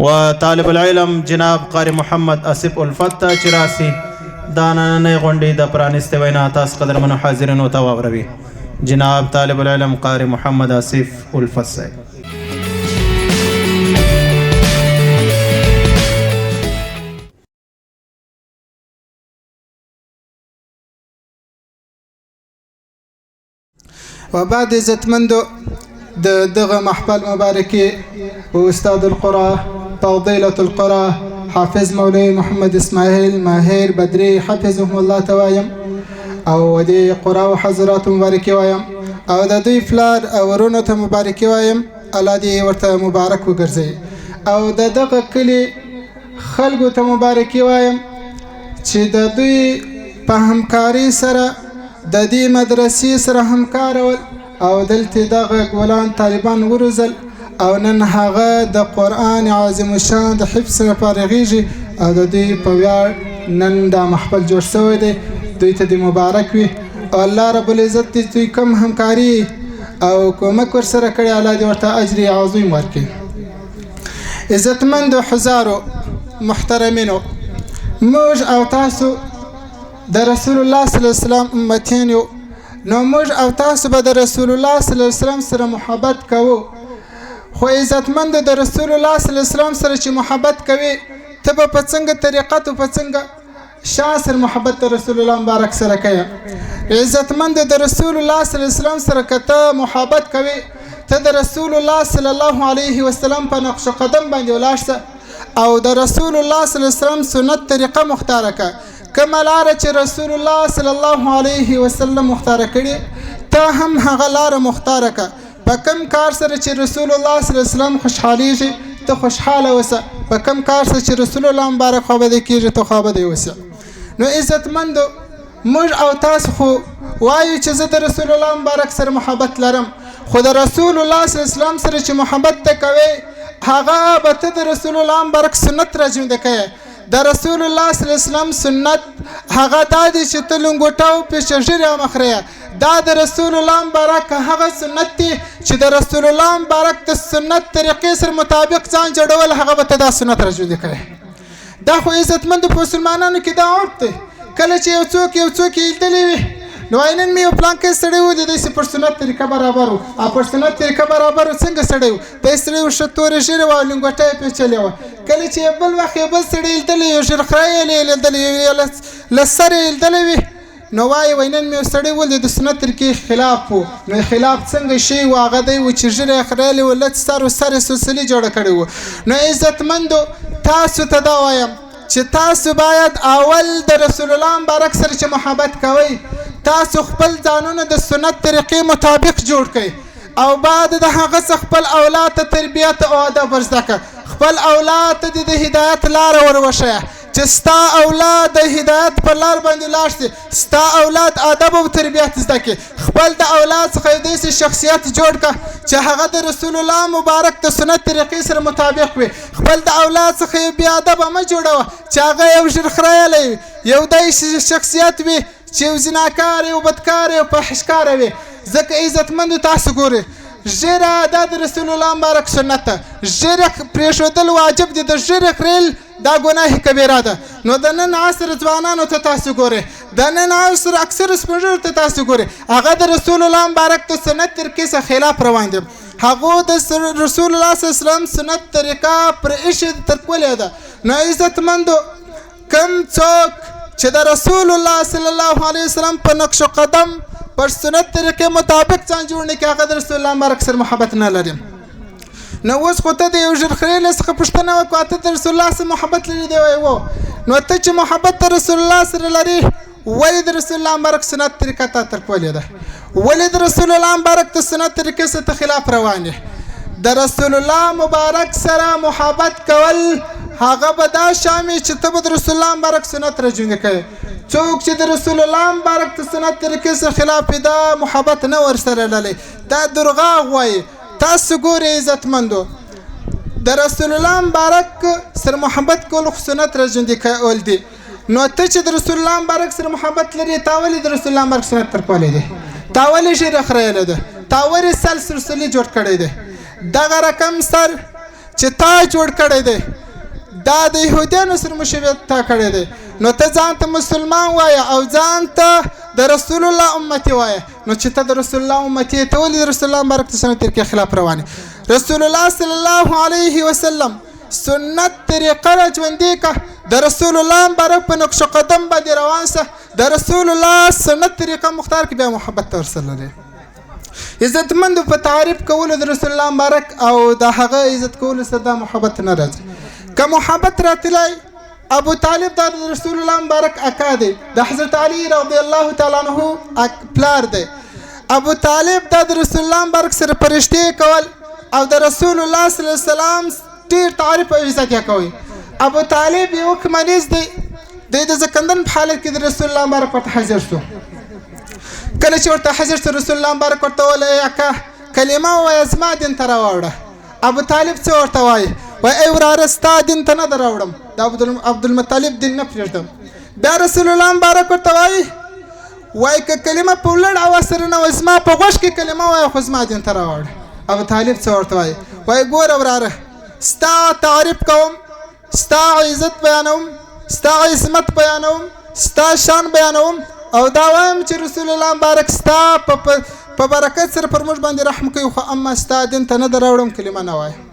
و طالب العلم جناب قاری محمد آصف الفت ته چې راسي دا نننۍ غونډې د پرانیستې وینا تاسو قدرمنو حاضرینو ته واوروي. جناب طالب العلم قاری محمد آصف الفت صاحب. وبعد عزتمندو دغه محفل مبارکي واستاذ القرى فضيلة القرى حافظ مولوي محمد اسماعيل ماهر بدري حفظهم الله توایم او د قرى وحضرات مبارکي وایم او د دوی فلار او ورونو ته مبارکي وایم الله دې ورته مبارک وګرځي او دغه کلی خلکو ته مبارکي وایم چې د دوی په همکاري سره د دې مدرسې سره همکار ول او دلته دغه ګولان طالبان وروزل او نن هغه د قرآن عظیم الشان د حفظ لپاره غیږي او د دوی په ویاړ نن دا محفل جوړ شوی دی. دوی ته دې مبارک وي او الله رب العزت دې دوی کوم همکاري او کومک ورسره کړی الله دې ورته اجر عظیم ورکړي. عزتمندو حضارو محترمینو، موږ او تاسو د رسول الله صلی الله علیه وسلم امتین یو، نو موږ او تاسو به د رسول الله صلی الله علیه وسلم سره محبت کوو. خو عزتمند د رسول الله صلی الله علیه وسلم سره چې محبت کوي ته به په څنګه طریقه او په څنګه شاسر محبت د رسول الله مبارک سره کوي. عزتمند د رسول الله صلی الله علیه وسلم سره کته محبت کوي ته د رسول الله صلی الله علیه وسلم په نقش قدم باندې ولاړ او د رسول الله صلی الله علیه وسلم سنت طریقه مختاره کا کومه لاره چې رسول الله صلی الله علیه وسلم مختاره کړي ته هم هغه لاره مختاره کا. په کوم کار سره چې رسول الله صلی الله علیه وسلم خوشحالیږي ته خوشحاله اوسه، په کوم کار سره چې رسول الله مبارک خوابدی کیږي ته خوابدی اوسه. نو عزتمندو موږ او تاسو خو وایو چې زه د رسول الله مبارک سره محبت لرم، خو د رسول الله صلی الله علیه وسلم سره چې محبت ته کوي هغه به ته د رسول الله مبارک سنت راژوندی کوي. د رسول الله صلی الله علیه وسلم سنت هغه دا دی چې ته لنګوټه او پیشژیره مخریه، دا د رسول الله مبارک هغه سنت دی چې د رسول الله مبارک د سنت طریقې سره مطابق ځان جوړول هغه به ته دا سنت راژوندی کوي. دا خو عزتمندو په مسلمانانو کې دا عرف دی، کله چې یو څوک لیدلی وي نو نن مې یو پلانکی سړی و داسې پر سنت طریقه برابر و او پر سنت طریقه برابر و څنګه سړی و دی سړی و ښه تورې ژیرې وه او لنګوټه یې پیچلې وه. کله چې یو بل وخت یو بل سړی لیدلی یو ژیرخرایه یې لیدلی یو له سر یې لیدلی وي نو وایي نن مې یو سړی ولید د سنت طریقې خلاف و. نو خلاف څنګه شی و هغه دی و چې ژیره یې خریلې و لڅ سر و سر یې سلسلې جوړه کړې وه. نو عزتمندو تاسو ته دا وایم چې تاسو باید اول د رسول الله مبارک سره چې محبت کوئ تاسو خپل ځانونه د سنت طریقې مطابق جوړ کړئ او بعد د هغه څخه خپل اولاد ته تربیت او ادب ورزده کړه. خپل اولاد ته د هدایت لاره ور وښیه چې ستا اولاد د هدایت په لار باندې لاړ شي، ستا اولاد ادب او تربیت زده کړي. خپل د اولاد څخه یو داسې شخصیت جوړ کړه چې هغه د رسول الله مبارک د سنت طریقې سره مطابق وي. خپل د اولاد څخه یو بې ادبه مه جوړوه چې هغه یو ژیرخریالی وي، یو داسې شخصیت وي چې یو زناکار یو بدکار یو فحشکاره وي. ځکه عزتمندو تاسو ګورئ ژیره دا د رسول الله مبارک سنت ده، ژیره پرېښودل واجب دي، د ژیرې خریل دا ګناه کبیره ده. نو د نن عصر ځوانانو ته تاسو ګورئ، د نن عصر اکثر سپین ږیرو ته تاسو ګورئ هغه د رسول الله مبارک د سنت طریقې څخه خلاف روان دي. هغو د رسول الله صلی الله علیه وسلم سنت طریقه پر ایښې ترکولې ده. نو عزتمندو کوم څوک چې د رسول الله صلی الله علیه وسلم په نقش قدم پر سنت طریقې مطابق ځان جوړ نه کړي هغه د رسول الله مبارک سره محبت نه لري. نو اوس خو ته د یو ژیرخریلي څخه پوښتنه وکړه ته د رسول الله سره محبت لري دی وایي نو ته چې محبت د رسول الله سره لري ولې د رسول الله مبارک سنت طریقه تا ترکولې ده؟ ولې د رسول الله مبارک د سنت طریقې سره ته خلاف روان یې؟ د رسول الله مبارک سره محبت کول هغه به دا شامل چې ته به د رسول الله مبارک سنت راژوندی کوې. څوک چې د رسول الله مبارک د سنت طریقې سره خلاف دا محبت نه ورسره لري دا درغاغ وایي. تاسو ګورئ عزتمندو د رسول الله مبارک سره محبت کول خو سنت راژوندی کول دي. نو ته چې د رسول الله مبارک سره محبت لري تا ولې د رسول الله مبارک سنت ترکولی دی؟ تا ولې ژیره خریلی ده؟ تا ولې سلسلې جوړ کړی دی؟ دغه رقم سر چې تا جوړ کړی دی دا د یهودیانو سره مشابهت تا کړی دی نو ته ځان ته مسلمان وایه او ځان ته د رسول الله امتي وایه نو چې ته د رسول الله امتي ته ولې د رسول الله مبارک سنت طریقې خلاف روانې رسول الله صلی الله علیه وسلم سنت طریقه را ژوندۍ که د رسول الله مبارک په نقش قدم باندې روان شه د رسول الله سنت طریقه مختار کې بیا محبت ته ورسره لري عزتمندو په تعریف کولو د رسول الله مبارک او د هغه عزت کولو سره دا محبت نه راځي که محبت راتلی ابو طالب دا د رسول الله مبارک اکا دی د حضرت علی رضی الله تعالی عنہ پلار دی ابو طالب دا د رسول الله مبارک سره پرشتي کول او د رسول الله صلی الله علیه وسلم ډیر تعریف او عزت یې کوي ابو طالب یو کمنیز دی د زکندن په حالت کې د رسول الله مبارک ورته حاضر شو کله چې ورته حاضر شو رسول الله مبارک ورته وویل اکا کلمه ووایه زما دین ته راوړه ابو طالب څه ورته وایي وای ای وراره ستا دین ته نه دراوړم د عبدالمطلب دین نه پرېږدم بیا رسول الله مبارک ورته وایي وای که کلمه په لوړ اواز سره نه وای زما په غوږ کې کلمه وایه خو زما دین ته راوړه ابو طالب څه ورته وایي وای ګوره وراره ستا تعریف کوم ستا عزت بیانوم ستا عصمت بیانوم ستا شان بیانوم او دا وایم چې رسول الله مبارک ستا په برکت سره پر موږ باندې رحم کوي خو اما ستا دین ته نه دراوړم کلمه نه وایه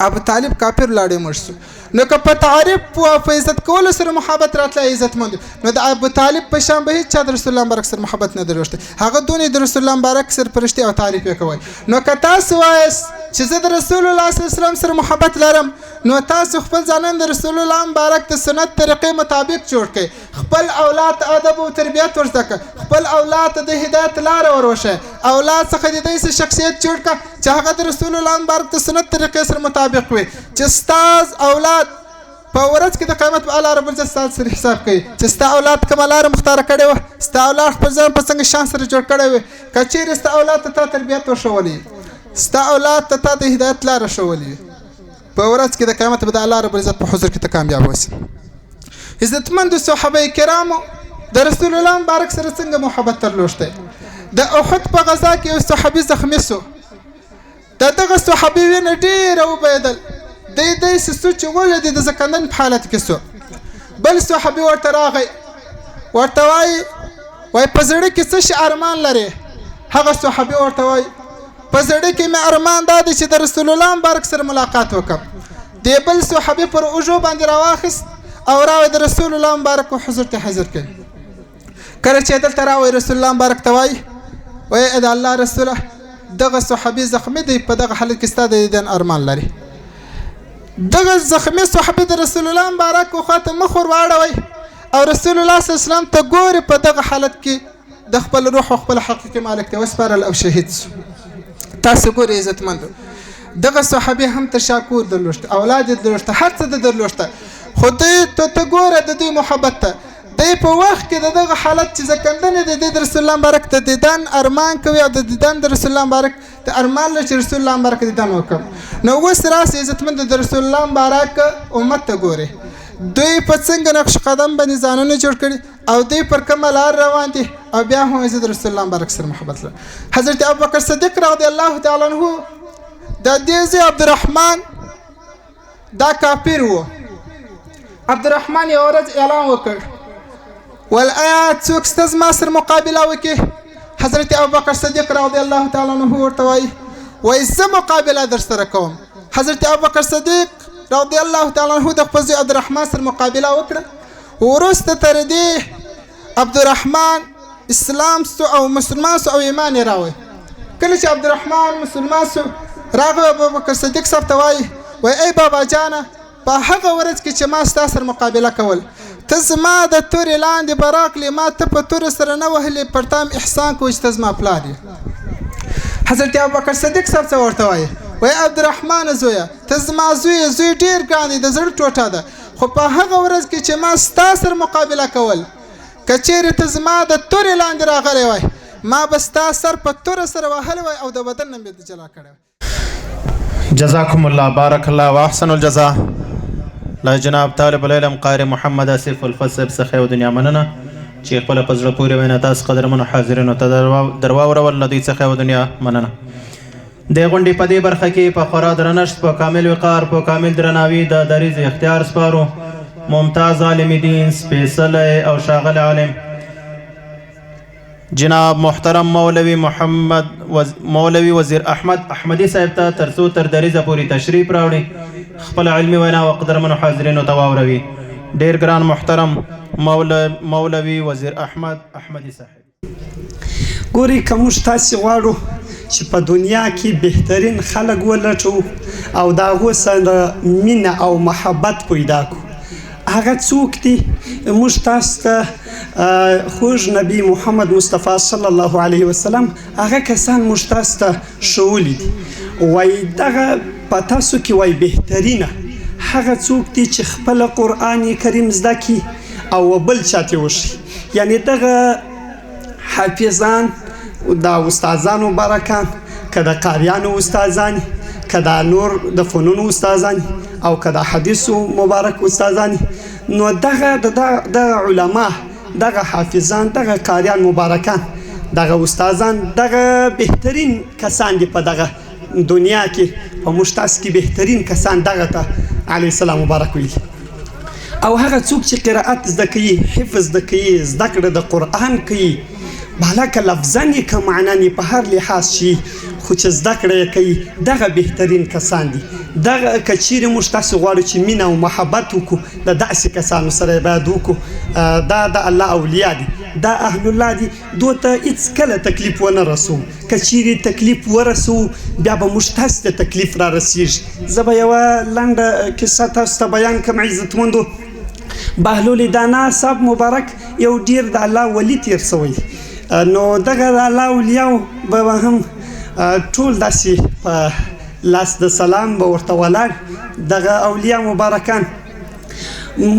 ابو طالب کافر لاړې مړ شو نو که په تعریف او په عزت کولو سره محبت راتلی عزتمند نو د ابو طالب په شان به هیڅ چا د رسول الله مبارک سره محبت نه درلوده هغه دونې د رسول الله مبارک سره پرشتي او تعریف یې کوي نو که تاسو وایاست چې زه د رسول الله صلی الله علیه وسلم سره محبت لرم نو تاسو خپل ځانان د رسول الله مبارک د سنت طریقې مطابق جوړ کړئ خپل اولاد ادب او تربیت ورزده کړئ خپل اولاد د هدایت لاره وروښیه اولاد څخه د دې شخصیت جوړ کړه چې هغه د رسول الله مبارک د سنت طریقې سره مطابق وي چې ستاز اولاد په ورځ کې د قیامت په الله رب العزت ستاسو سره حساب کوي چې ستا اولاد کومه لاره مختاره کړې وه ستا اولاد خپل ځان په څنګه شان سره جوړ کړی وي که چیرې ستا اولاد ته تا تربیت ورښولی ستا اولاد ته تا د هدایت لاره ښوولي په ورځ کې د قیامت به د الله رب العزت په حضور کې ته کامیاب اوسې عزتمندو صحابه کرامو د رسول الله مبارک سره څنګه محبت درلوشتی د احد په غزا کې یو صحابي زخمي سو د دغه صحابي وینه ډېره وبهېدل دی سسو چې وژه د زکندن په حالت کې سو بل صحابي ورته راغی ورته وایي په زړه کې څه شي ارمان لرې هغه صحابي ورته وایي په زړه کې مې ارمان دا دی چې د رسول الله مبارک سره ملاقات وکړم دی بل صحابي پر اوږو باندې راواخیست او راوی د رسول الله مبارک حضور ته حاضر کړ کله چې دلته راوی رسول الله مبارک ته وایي وایي د الله رسوله دغه صحابي زخمي دی په دغه حالت کې ستا د دیدن ارمان لري دغه زخمي صحابي د رسول الله مبارک خواته مخ ور واړوي او رسول الله صلی الله علیه وسلم ته ګوري په دغه حالت کې د خپل روح او خپل حقیقي مالک ته وسپارل او شهید شو تاسو ګورئ عزتمند دغه صحابي هم تر شاکور درلوشته اولاد درلوشته هر څه درلوشته خو ته ګوره د دوی محبت ته دی په وخت کې دغه حالت چې زکندن د رسول الله مبارک ته دیدن ارمان کوي او د دیدن د رسول الله مبارک ته ارمان لري چې رسول الله مبارک دیدن وکړي نو اوس راسي عزتمند د رسول الله مبارک امت ته ګوري دوی په څنګه نقش قدم باندې ځانونه جوړ کړي او دوی پر کومه لار روان دي او بیا هم د رسول الله مبارک سره محبت لري حضرت ابوبکر صدیق رضی الله تعالی عنہ د دې عبدالرحمن دا کافر وو عبدالرحمن یو ورځ اعلان وکړ والآیات څوک ستاسو ما سره مقابله وکړي حضرت ابوبکر صدیق رضی الله تعالی عنہ ورته وایي زه مقابله در سره کوم حضرت ابوبکر صدیق رضی الله تعالی عنہ د خپل عبدالرحمن سره مقابله وکړه وروسته تر دې عبدالرحمن اسلام سو او مسلمان سو او ایمان یې راوړ کله چې عبدالرحمن مسلمان سو راغی ابوبکر صدیق صاحب ته وایي ای بابا جانه په هغه ورځ کې چې ما ستا سره مقابله کول ته زما د تورې لاندې براغلې ما ته په تورې سره نه وهلې پر تا احسان کوي چې ته زما پلار یې حضرت ابوبکر صدیق صاحب څه ورته وایي عبدالرحمن زویه ته زما زوی ډېر ګران دی د زړه ټوټه ده خو په هغه ورځ کې چې ما ستا سره مقابله کول که چیرې ته زما د تورې لاندې راغلی وای ما به ستا سر په توره سره وهلی وای او د بدن نه مې جلا کړی جزاکم الله بارک الله واحسن الجزاء لا جناب طالب العلم قاری محمد آصف الفت صاحب څخه یو دنیا مننه چې خپله په زړه پورې وینا تاسو قدرمنو حاضرینو ته درواورول له دوی څخه یو دنیا مننه د غونډې په دې برخه کې په خورا درنښت په کامل وقار په کامل درناوي د دریځ اختیار سپارو ممتاز عالم دین سپیڅلی او ښاغلی عالم جناب محترم مولوي وزیر احمد احمدي صاحب ته تر څو تر دریځه پورې تشریف راوړي خپل علمي وینا او قدرمنو حاضرینو ته واوروي. ډیر ګران محترم مولوي وزیر احمد احمدي صاحب. ګورئ که موږ تاسې غواړو چې په دنیا کې بهترین خلک ولټو او د هغو سره مینه او محبت پیدا کړو هغه څوک دي؟ موږ تاسو ته خوږ نبی محمد مصطفی صلی الله علیه وسلم هغه کسان موږ تاسو ته ښوولي دي. وایي دغه په تاسو کې وایي بهترینه هغه څوک دي چې خپله قرآن کریم زده کړي او بل چاته وښي. یعنې دغه حافظان دا استادان مبارکان که د قاریانو استادان که دا نور د فنونو استادان او که د حدیثو مبارک استادان نو دغه علما دغه حافظان دغه قاریان مبارکان دغه استادان دغه بهترین کسان دي په دغه دنیا کې په موږ تاسو کې بهترین کسان دغه ته علیه السلام مبارک ویلي. او هغه څوک چې قرائت زده کوي حفظ زده کوي زده کړه د قرآن کوي بالا که لفظاً یې که معنا یې په هر لحاظ شي خو چې زده کړه یې کوي دغه بهترین کسان دي. دغه که چیرې موږ تاسو غواړو چې مینه او محبت وکړو د داسې کسانو سره یې باید وکړو. دا د الله اولیا دي دا اهل الله دي دو ته هېڅکله تکلیف ونه رسو. که چیرې تکلیف ورسو بیا به موږ تاسو ته تکلیف را رسیږي. زه به یوه لنډه کیسه تاسو ته بیان کړم عزتمندو. بهلول دانا صاحب مبارک یو ډیر د الله ولی تیر سوی نو دغه د الله اولیاو به هم ټول داسې په لاس د سلام به ورته ولاړ دغه اولیا مبارکان.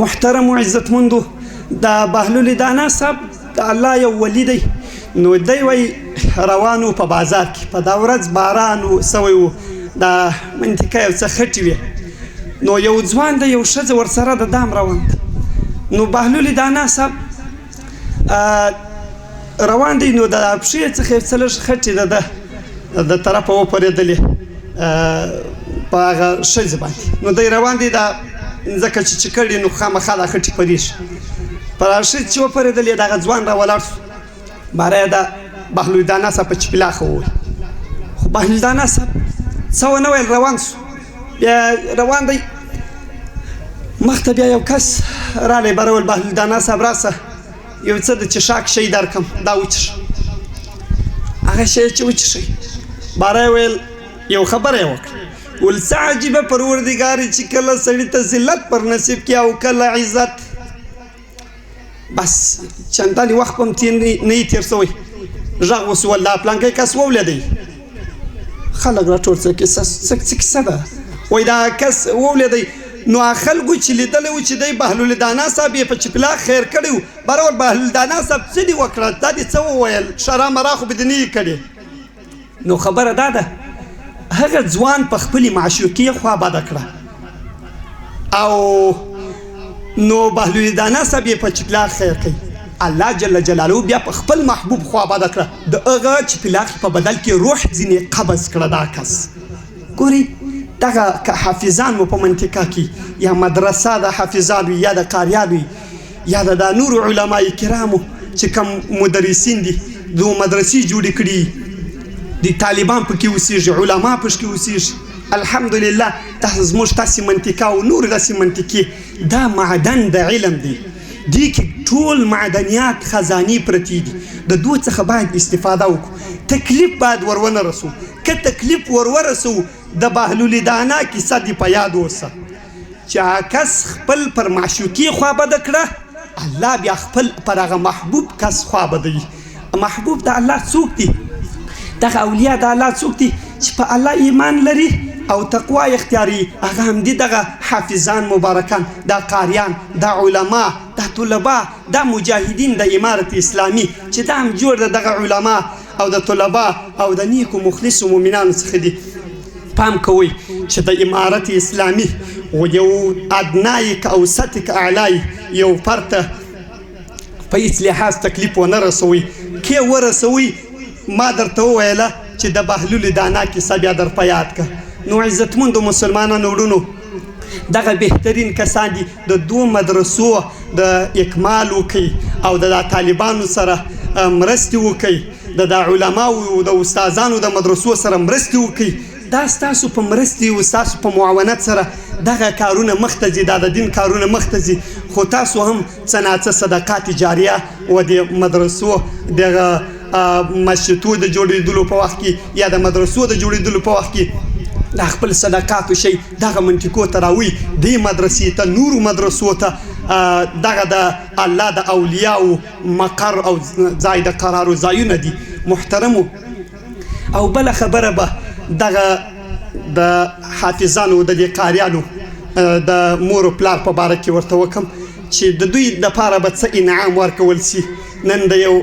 محترم و عزتمندو د بهلول دانا صاحب د الله یو ولی دی نو دی وی روانو په بازار کې په دا ورځ باران سوی و د منطقه یو څه خټې وې نو یو ځوان د یو ښځه ورسره د دام روان نو بهلول دانا صاحب روان دی نو د پښې څخه یو څه لږ خټې د طرفه وپرېدلې په هغه ښځې باندې نو دی روان دی دا ځکه چې کړي نو خامخا دا خټې پرېږي پر هغه ښځې چې وپرېدلې دغه ځوان راولاړ شو باره یې د بهلول دانا صاحب په چپلاخه وویل خو بهلول دانا صاحب څه ونه ویل روان شو. بیا روان دی مخته بیا یو کس رالی بره ویل بهلول دانا صاحب راسه یو څه د چښاک شی درکم دا وچښه. هغه شی چې وچښئ باره یې ویل یو خبره یې وکړه ویل څه عجیبه پروردګار چې کله سړي ته ذلت پر نصیب کړي او کله عزت بس چندانې وخت به هم نه یې تېر سوی غږ وسو ویل دا پلانکی کس وولیدی خلک راټول څه کیسه ده وایي دا کس وولیدی نو خلکو چې لیدلی و چې دی بهلول دانا صاحب یې په چپلاخ خیر کړی و بره ور بهلول دانا صاحب څه دې وکړه دا دې څه وویل شرا مرا خو به دې نه یې کړې. نو خبره دا ده هغه ځوان په خپلې معشوقې خوا بده کړه او نو بهلول دانا صاحب یې په چپلاخ خیر کوي الله جل جلاله بیا په خپل محبوب خوا بده کړه د هغه چپلاخ په بدل کې روح ځینې قبض کړه دا کس. ګورئ دغه که حافظان مو په منطقه کې یا مدرسه د حافظانو یا د قاریانو یا د نورو علمای کرامو چې کوم مدرسین دي دو مدرسې جوړې کړي د طالبان پکې اوسېږي علما پکې اوسېږي الحمدلله دا زموږ داسې منطقه او نور داسې منطقې دا معدن د علم دی دې کې ټول معدنیات خزانې پرتې دي د دو څخه باید استفاده وکړو. تکلیف باید ورونه رسو که تکلیف ورسو د بهلول دانا کیسه دې په یاد اوسه چې هغه کس خپل پر معشوقې خوا بده کړه الله بیا خپل پر هغه محبوب کس خوا بدوي. محبوب د الله څوک دي؟ دغه اولیا د الله څوک دي چې په الله ایمان لري او تقوا اختیاري هغه هم دي دغه حافظان مبارکان دا قاریان دا علما دا طلبا دا مجاهدین د امارت اسلامي چې دا هم جوړ دغه علما او د طلبا او د نیکو مخلصو مؤمنانو څخه دي. پام کوئ چې د امارت اسلامي و یو ادنای که اوسط که اعلای یو فرد په هیڅ لحاظ تکلیف ونه رسوي کې ورسوي ما درته وویله چې د بهلول دانا کیسه بیا در په یاد که. نو عزتمندو مسلمانانو وروڼو، دغه بهترین کسان دي د دوو مدرسو د اکمال وکړي او د طالبانو سره مرستې وکړي، د علماو او د استادانو د مدرسو سره مرستې وکړي. دا ستاسو په مرستې او ستاسو په معاونت سره دغه کارونه مخته ځي، دا د دین کارونه مخته ځي. خو تاسو هم څه ناڅه صدقات جاریه و د مدرسو دغه مسجدو د جوړېدلو په وخت کې یا د مدرسو د جوړېدلو په وخت کې دا خپل صدقات شي دغه منطقو ته راوي، دې مدرسې ته، نورو مدرسو ته، دغه د الله د اولیاو مقر او ځای د قرارو ځایونه دي محترمو. او بله خبره به دغه د حافظانو د دې قاریانو د مور و پلار په باره کې ورته وکم چې د دوی دپاره به څه انعام ورکول سي. نن د یو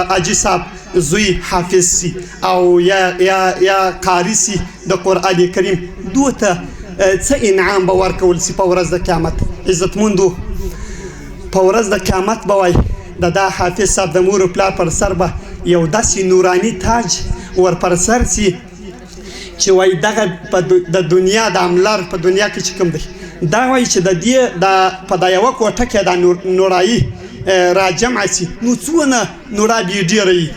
حاجي صاحب زوی حافظ سي او یا قاری سي د قرآن کریم، دوی ته څه انعام به ورکول سي په ورځ د قیامت. عزتمندو، په ورځ د قیامت به وایي د دا حافظ صاحب د مور و پلار پر سر به یو داسې نوراني تاج ور پر سر سي چې وایي دغه د دنیا د عملار په دنیا کې چې کوم دی، دا وایي چې د دې په دا یوه کوټه کې دا نورایي را جمع سي، نو څونه نورا بې ډېره وي،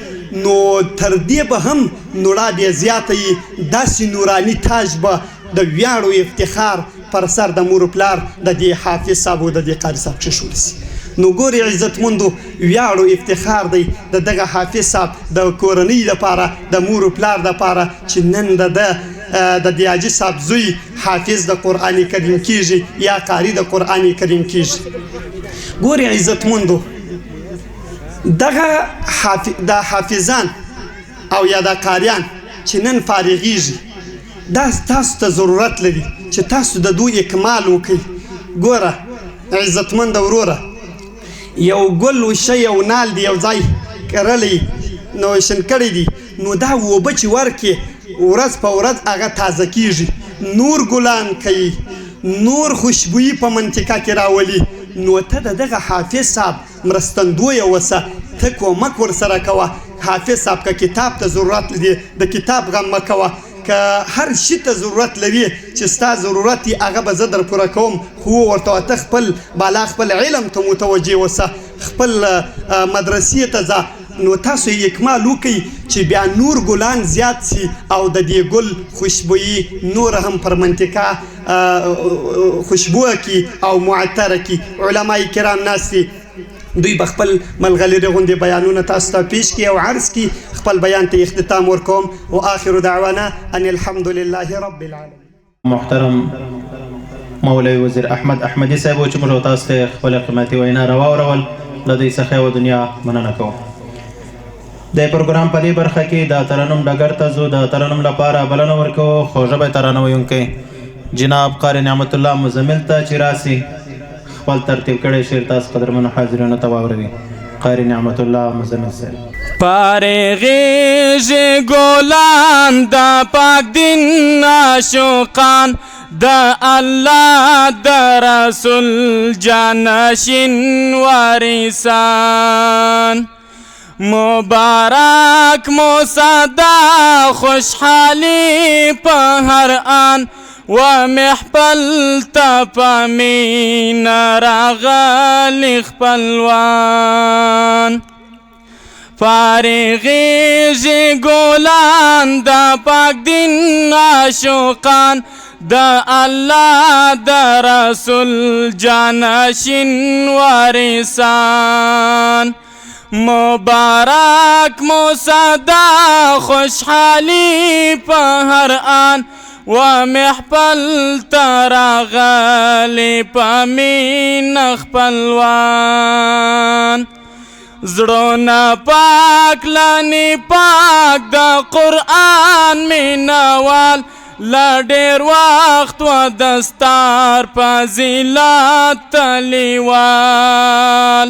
نو تر دې به هم نورا بې زیاته وي. داسې نوراني تاج به د ویاړ او افتخار پر سر د مور و پلار د دې حافظ صاحب او د دې قاري صاحب کښېښودی سي. نو ګورې عزتمندو، ویاړ او افتخار دی د دغه حافظ صاحب د کورنۍ دپاره، د مور و پلار دپاره چې نن د دې حاجي صاحب زوی حافظ د قرآن کریم کېږي یا قاري د قرآن کریم کېږي. ګورې عزتمندو، دغه د حافظان او یا د قاریان چې نن فارغېږي، دا تاسو ته ضرورت لري چې تاسو د دوی اکمال وکړئ. ګوره عزتمنده وروره، یو ګل وشه یو نال دی یو ځای کرلی نو شین کړی دي، نو دا اوبه چې ورکې ورځ په ورځ هغه تازه کېږي، نور ګلان کوي، نور خوشبویي په منطقه کې راولي. نو ته د دغه حافظ صاحب مرستندویه اوسه، ته کومک ورسره کوه. حافظ صاحب که کتاب ته ضرورت لري د کتاب غم مه کوه، که هر شي ته ضرورت لري چې ستا ضرورت یې هغه به زه در پوره کوم، خو ورته ته خپل بالا خپل علم ته متوجه اوسه، خپل مدرسې ته ځه. نو تاسو یې اکمال وکئ چې بیا نور ګلان زیات سي او د دې ګل خوشبویي نور هم پر منطقه خوشبوه کی او معطره کی. علماء کرام ناست دي، دوی به خپل ملغلرې غوندې بیانونه تاسو ته پیش کړي او عرض کړي. خپل بیان ته اختتام ورکوم و آخر دعوانا ان الحمد لله رب العالمین. محترم مولوی وزیر احمد احمدي صاحب چې موږ تاسو ته خپل قیمتي وینا راواورول، له دوی څخه و دنیا مننه کوم. د پروګرام په دې برخه کې د ترنم ډګر ته ځو، د ترنم لپاره بلنه ورکوو خوږه به ترانه ویونکی جناب قاری نعمت الله مزمل ته چې راسي خپل ترتیب کړی شعر تاسو قدرمنو حاضرینو ته واوروي. قاری نعمت الله مزمل صاحب. پارغیژ گلان د پاک دین عاشقان د الله د رسول جانشین وارثان، مبارک مصدا خوشحالی په هر آن و محفل تا مین راغلی خپلوان. فارغیږي ګلان د پاک دین عاشقان د الله د رسول جانشین وارثان، مبارک مصدا خوشحالی په هر آن و محفل تراغلی په مین خپلوان. زړونه پاک لانی پاک د قرآن مینوال، لا ډېر وخت و دستار فضیلت تلیوال.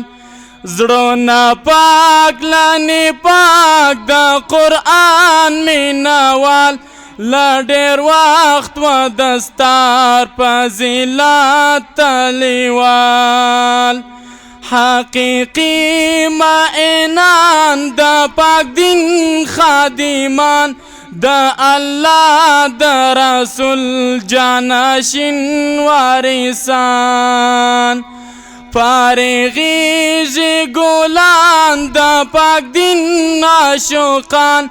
زړونه پاک لانی پاک د قرآن مینوال، لا ډېر وخت و دستار فضیلت تلیوال. حقیقی معنان د پاک دین خادمان، د الله د رسول جانشین وارثان فارغیږي ګلان د پاک دین عاشقان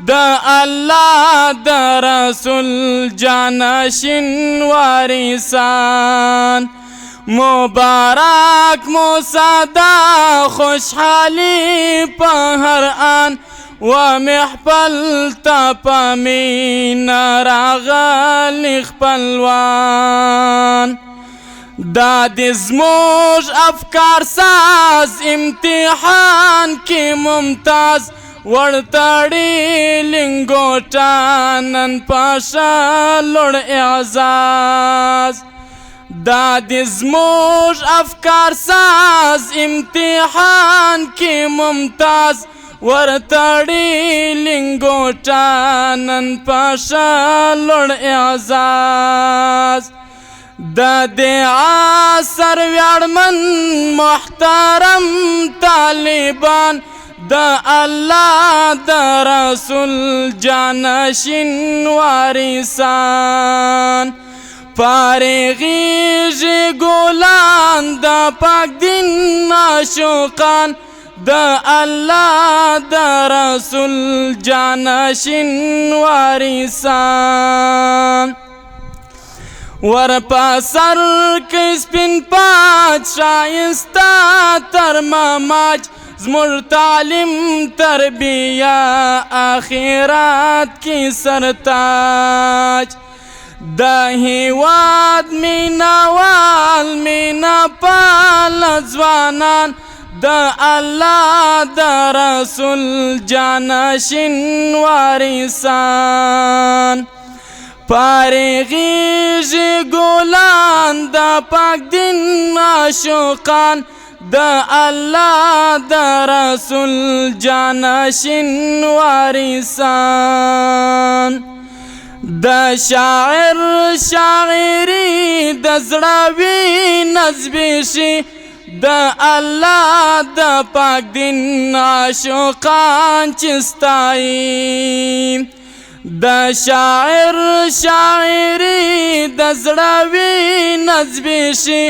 د الله د رسول جانشین وارثان مبارک مو ساده خوشحالی په هر آن و محفل ته په مینه راغلي خپلوان دا د زموږ افکار ساز امتحان کې ممتاز ورتړي لنګوټه نن په ښه لوړ اعزاز دا د زموږ افکار ساز امتحان کې ممتاز ورتړي لنګوټه نن په ښه لوړ اعزاز د دې عصر ویاړمن محترم طالبان د الله د رسول جانشین وارثان فارغیږي ګلان د پاک دین عاشقان د الله د رسول جانشین وارثان ورپا سر کې سپین پاچ شایسته تر مماچ زموږ تعلیم تربیه آخرت کې سرتاج د هیواد مینوال مینا پال ځوانان د الله د رسول جانشین وارثان فارغیږي ګلان د پاک دین عاشقان د الله د رسول جانشین وارثان د شاعر شاعري د زړه وي نظمې شي د الله د پاک دین عاشقان چې ستایي د شاعر شاعري د زړه وي نظمې شي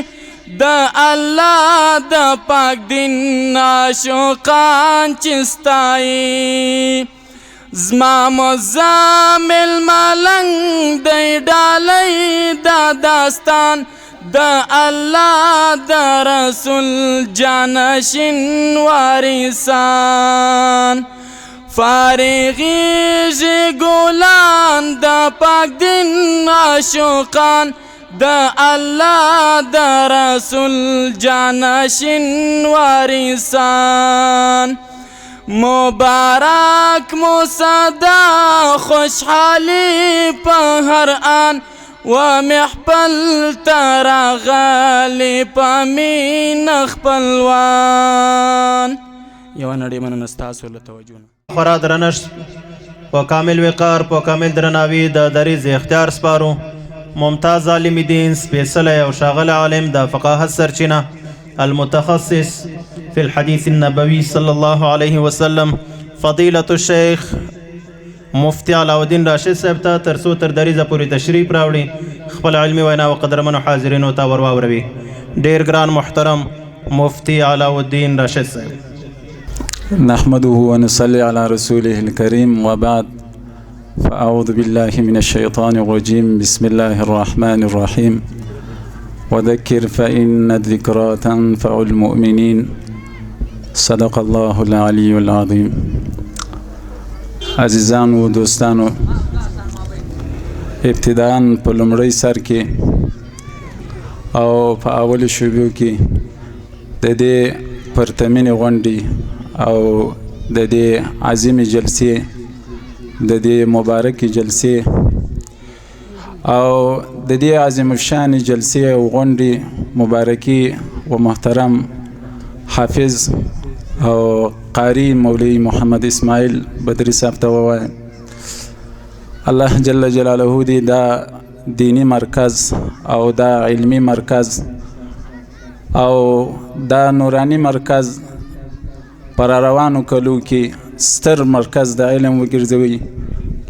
د الله د پاک دین عاشقان چې ستایي زما مزامل ملنګ دی ډالۍ دا داستان د الله د رسول جانشین وارثان فارغیږي ګلان د پاک دین عاشقان د الله د رسول جانشین وارثان مبارک مو ساده خوشحالی په هر آن و محفل ته راغلي په مینه خپلوان یوه نړۍ مننه ستاسو له توجه خورا درنښت په کامل وقار په کامل درناوي د دریځ اختیار سپارو ممتاز عالم دین سپیڅلی او ښاغلی عالم د فقاهت سرچینه المتخصص في الحديث النبوي صلى الله عليه وسلم فضيلة الشيخ مفتي علاؤالدین راشد صاحب ته تر څو تر دریځه پورې تشریف راوړي خپل علمي وینا و قدرمنو حاضرینو ته ور واوروي ډېر ګران محترم مفتي علاؤالدین راشد صاحب نحمده ونصلي على رسوله الكريم وبعد فأعوذ بالله من الشيطان الرجيم بسم الله الرحمن الرحيم وذكر فإن الذكرى تنفع المؤمنين صدق الله العلي العظيم عزیزان و دوستانو ابتداءً په لومړی سر کې او په اول شروع کې د دې پرتمینې غونډې او د دې عظیمې جلسې د دې مبارکې جلسې او د دې عظیم الشان جلسې او غونډې مبارکي و محترم حافظ او قاری مولوی محمد اسماعیل بدری صاحب ته ووایم الله جل جلاله دې دا دینی مرکز او دا علمی مرکز او دا نورانی مرکز پر روانو کلو کې ستر مرکز د علم وګرځوي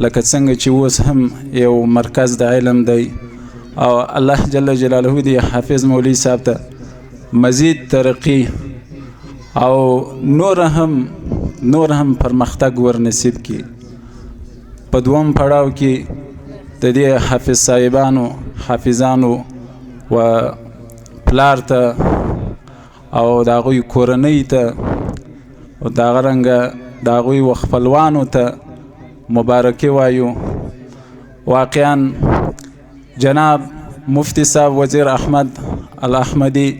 لکه څنګه چې اوس هم یو مرکز د علم دی او الله جل جلاله دې حافظ مولوي صاحب ته مزید ترقی او نور هم پرمختګ ورنصیب کړي. په دوم پړاو کې د دې حافظ صاحبانو حافظانو و پلار ته او د هغوی کورنۍ ته او دغه رنګه د هغوی و خپلوانو ته مبارکي وایو. واقعا جناب مفتی صاحب وزیر احمد الاحمدي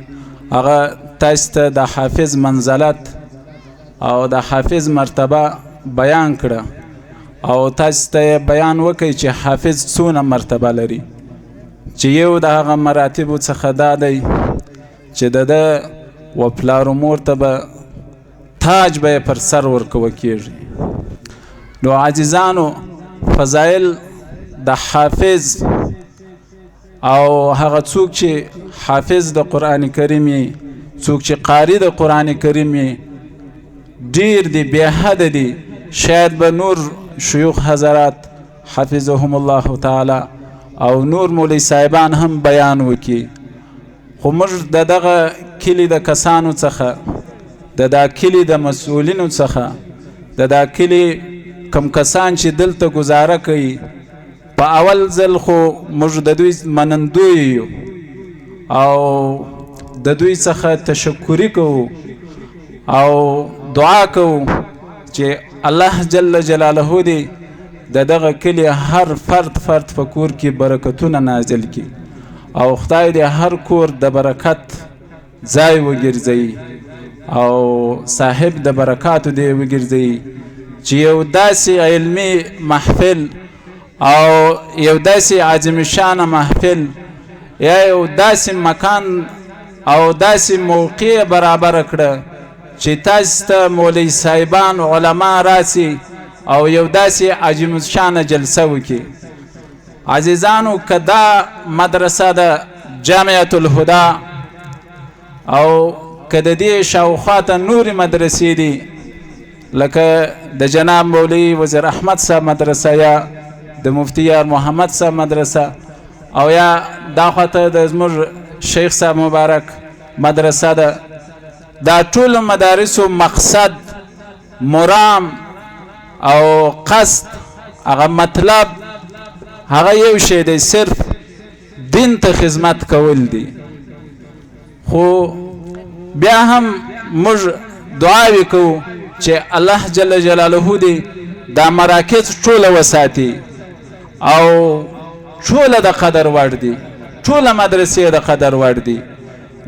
هغه تاسو ته د حافظ منزلت او د حافظ مرتبه بیان کړه او تاسو ته بیان وکړي چې حافظ څونه مرتبه لري، چې یو د هغه مراتبو څخه دا دی چې د ده و پلار و مور ته به تاج به پر سر ورکوه کېږي. نو عزیزانو فضایل د حافظ او هغه څوک چې حافظ د قرآن کریم یې، څوک چې قاری د قرآن کریم یې، ډیر دی، بې حده دی. شاید به نور شیوخ حضرات حفظهم الله تعالی او نور مولوی صاحبان هم بیان وکړي، خو موږ د دغه کلي د کسانو څخه، د دا کلي د مسؤلینو څخه، د دا کلي کم کسان چې دلته گزاره کوي، په اول ځل خو موږ د دوی منندوی یو او د دوی څخه تشکری کوو او دعا کوو چې الله جل جلاله دې د دغه کلي هر فرد په کور کې برکتونه نازل کړي او خدای دې هر کور د برکت ځای وګرځوي او صاحب د برکاتو دې وګرځوي، چې یو داسې علمي محفل او یو داسې عظیم شانه محفل یا یو داسې مکان او داسې موقع برابر کړه چې تاسو ته مولوي صاحبان علما راسي او یو داسې عظیم شانه جلسه وکړي. عزیزانو که دا مدرسه د جامعة الهدى او که د دې شاوخوا ته نورې مدرسې دي لکه د جناب مولوي وزیر احمد صاحب مدرسه یا د مفتی یار محمد صاحب مدرسه او یا دا خواته د زموږ شیخ صاحب مبارک مدرسه ده، دا ټول مدارسو مقصد مرام او قصد هغه مطلب هغه یو شی دی، صرف دین ته خدمت کول دی. خو بیا هم موږ دعاوې کوو چې الله جل جلاله دې دا مراکز ټوله وساتي او ټوله د قدر وړ دي، ټوله مدرسې د قدر وړ دي.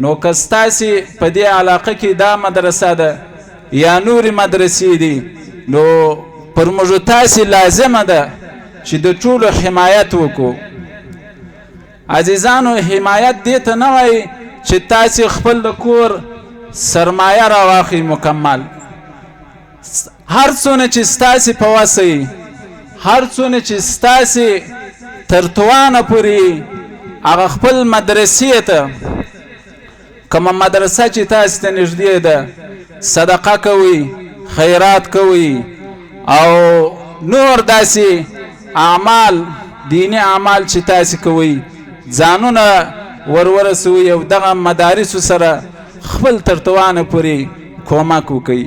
نو که ستاسې په دې علاقه کې دا مدرسه ده یا نورې مدرسې دي نو پر موږ تاسې لازمه ده چې د ټولو حمایت وکړو. عزیزانو حمایت دې ته نه وایي چې تاسې خپل د کور سرمایه راواخلئ مکمل، هر څونه چې ستاسې په وسه وي، هر څونه چې ستاسې تر توانه پورې هغه خپل مدرسې ته، کومه مدرسه چې تاسې ته نږدې ده، صدقه کوئ، خیرات کوئ او نور داسې اعمال دینی اعمال چې تاسې کوئ ځانونه ورورسوئ او دغه مدارسو سره خپل تر توانه پورې کومک وکئ.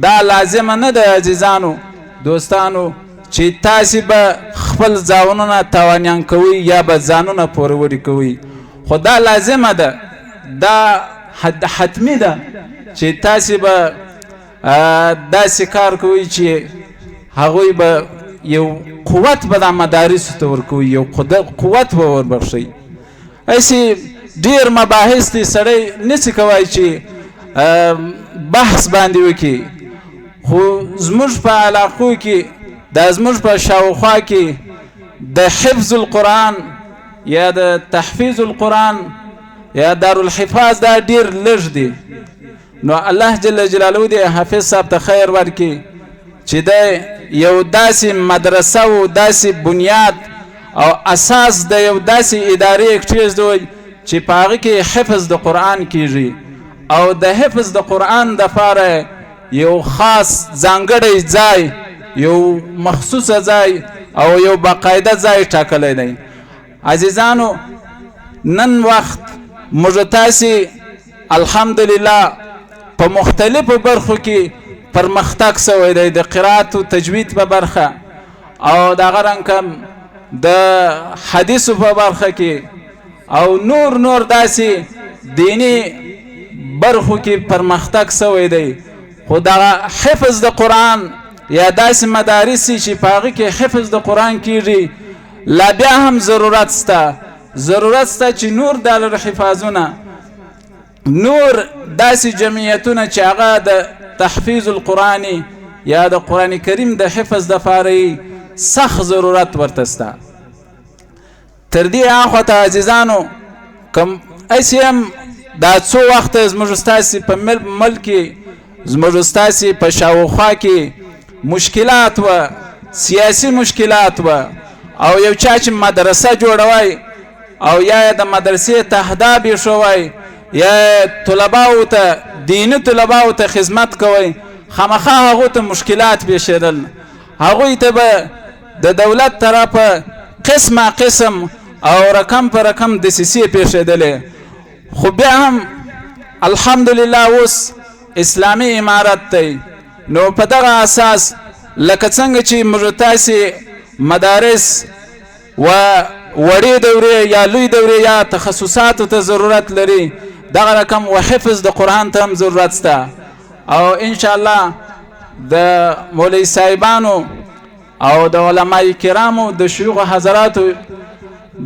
دا لازمه نه ده عزیزانو دوستانو چې تاسې به خپل ځانونه تاوانیان کوئ یا به ځانونه پوروړي کوئ، خو دا لازمه ده، دا حتمی ده چې تاسې به داسې کار کوئ چې هغوی به یو قوت به دا مدارسو ته ورکوي، یو قوت به وربخښئ. هسې ډېر مباحث دي، سړی نسي کولی چې بحث باندې وکړي، خو زموږ په علاقو کې دا زموږ په شاوخوا کې د حفظ القرآن یا د تحفیظ القرآن یا دارالحفاظ دا ډیر لږ دی. نو الله جل جلاله دې حافظ صاحب ته خیر ورکړي چې د یو داسې مدرسه او داسې بنیاد او اساس د یو داسې ادارې کېږدوي چې په هغه کې حفظ د قرآن کیږي او د حفظ د قرآن دپاره یو خاص ځانګړی ځای، یو مخصوصه ځای او یو باقاعده ځای ټاکلی دی. عزیزانو نن وخت موږ تاسې الحمدلله په مختلفو برخو کې پرمختګ سوی دی، د قرات و تجوید په برخه او دغه رنګ د حدیثو په برخه کې او نور داسې دینی برخو کې پرمختګ سوی دی. خو دغه حفظ د قرآن یا داسې مدارسی چې په هغې کې حفظ د قرآن کېږي لا بیا هم ضرورت سته چې نور د حفاظونه نور داسې جمعیتونه چې هغه د تحفیظ القرآني یا د قرآن کریم د حفظ دپاره سخت ضرورت ورته سته. تر دې اخواته عزیزانو کم اسی هم دا څو وخته زموږ ستاسې په ملک کې زموږ ستاسې په شاوخوا کې مشکلات و سیاسی مشکلات و او یو چا چې مدرسه جوړوي او یا د مدرسې تهداب یې شوی یا طلباو ته دیني طلباو ته خدمت کوي خامخا هغو ته مشکلات پیښېدل، هغوی ته به د دولت طرفه قسم او رقم په رقم دسیسې پیښېدلې. خو بیا هم الحمدلله اوس اسلامي امارت دی. نو په دغه اساس لکه څنګه چې موږ تاسې مدارس و وړې دورې یا لوی دورې یا تخصصاتو ته ضرورت لري، دغه رقم و حفظ د قرآن ته هم ضرورت شته. او انشاءالله د مولوي صاحبانو او د علماء کرامو د شیوخ حضراتو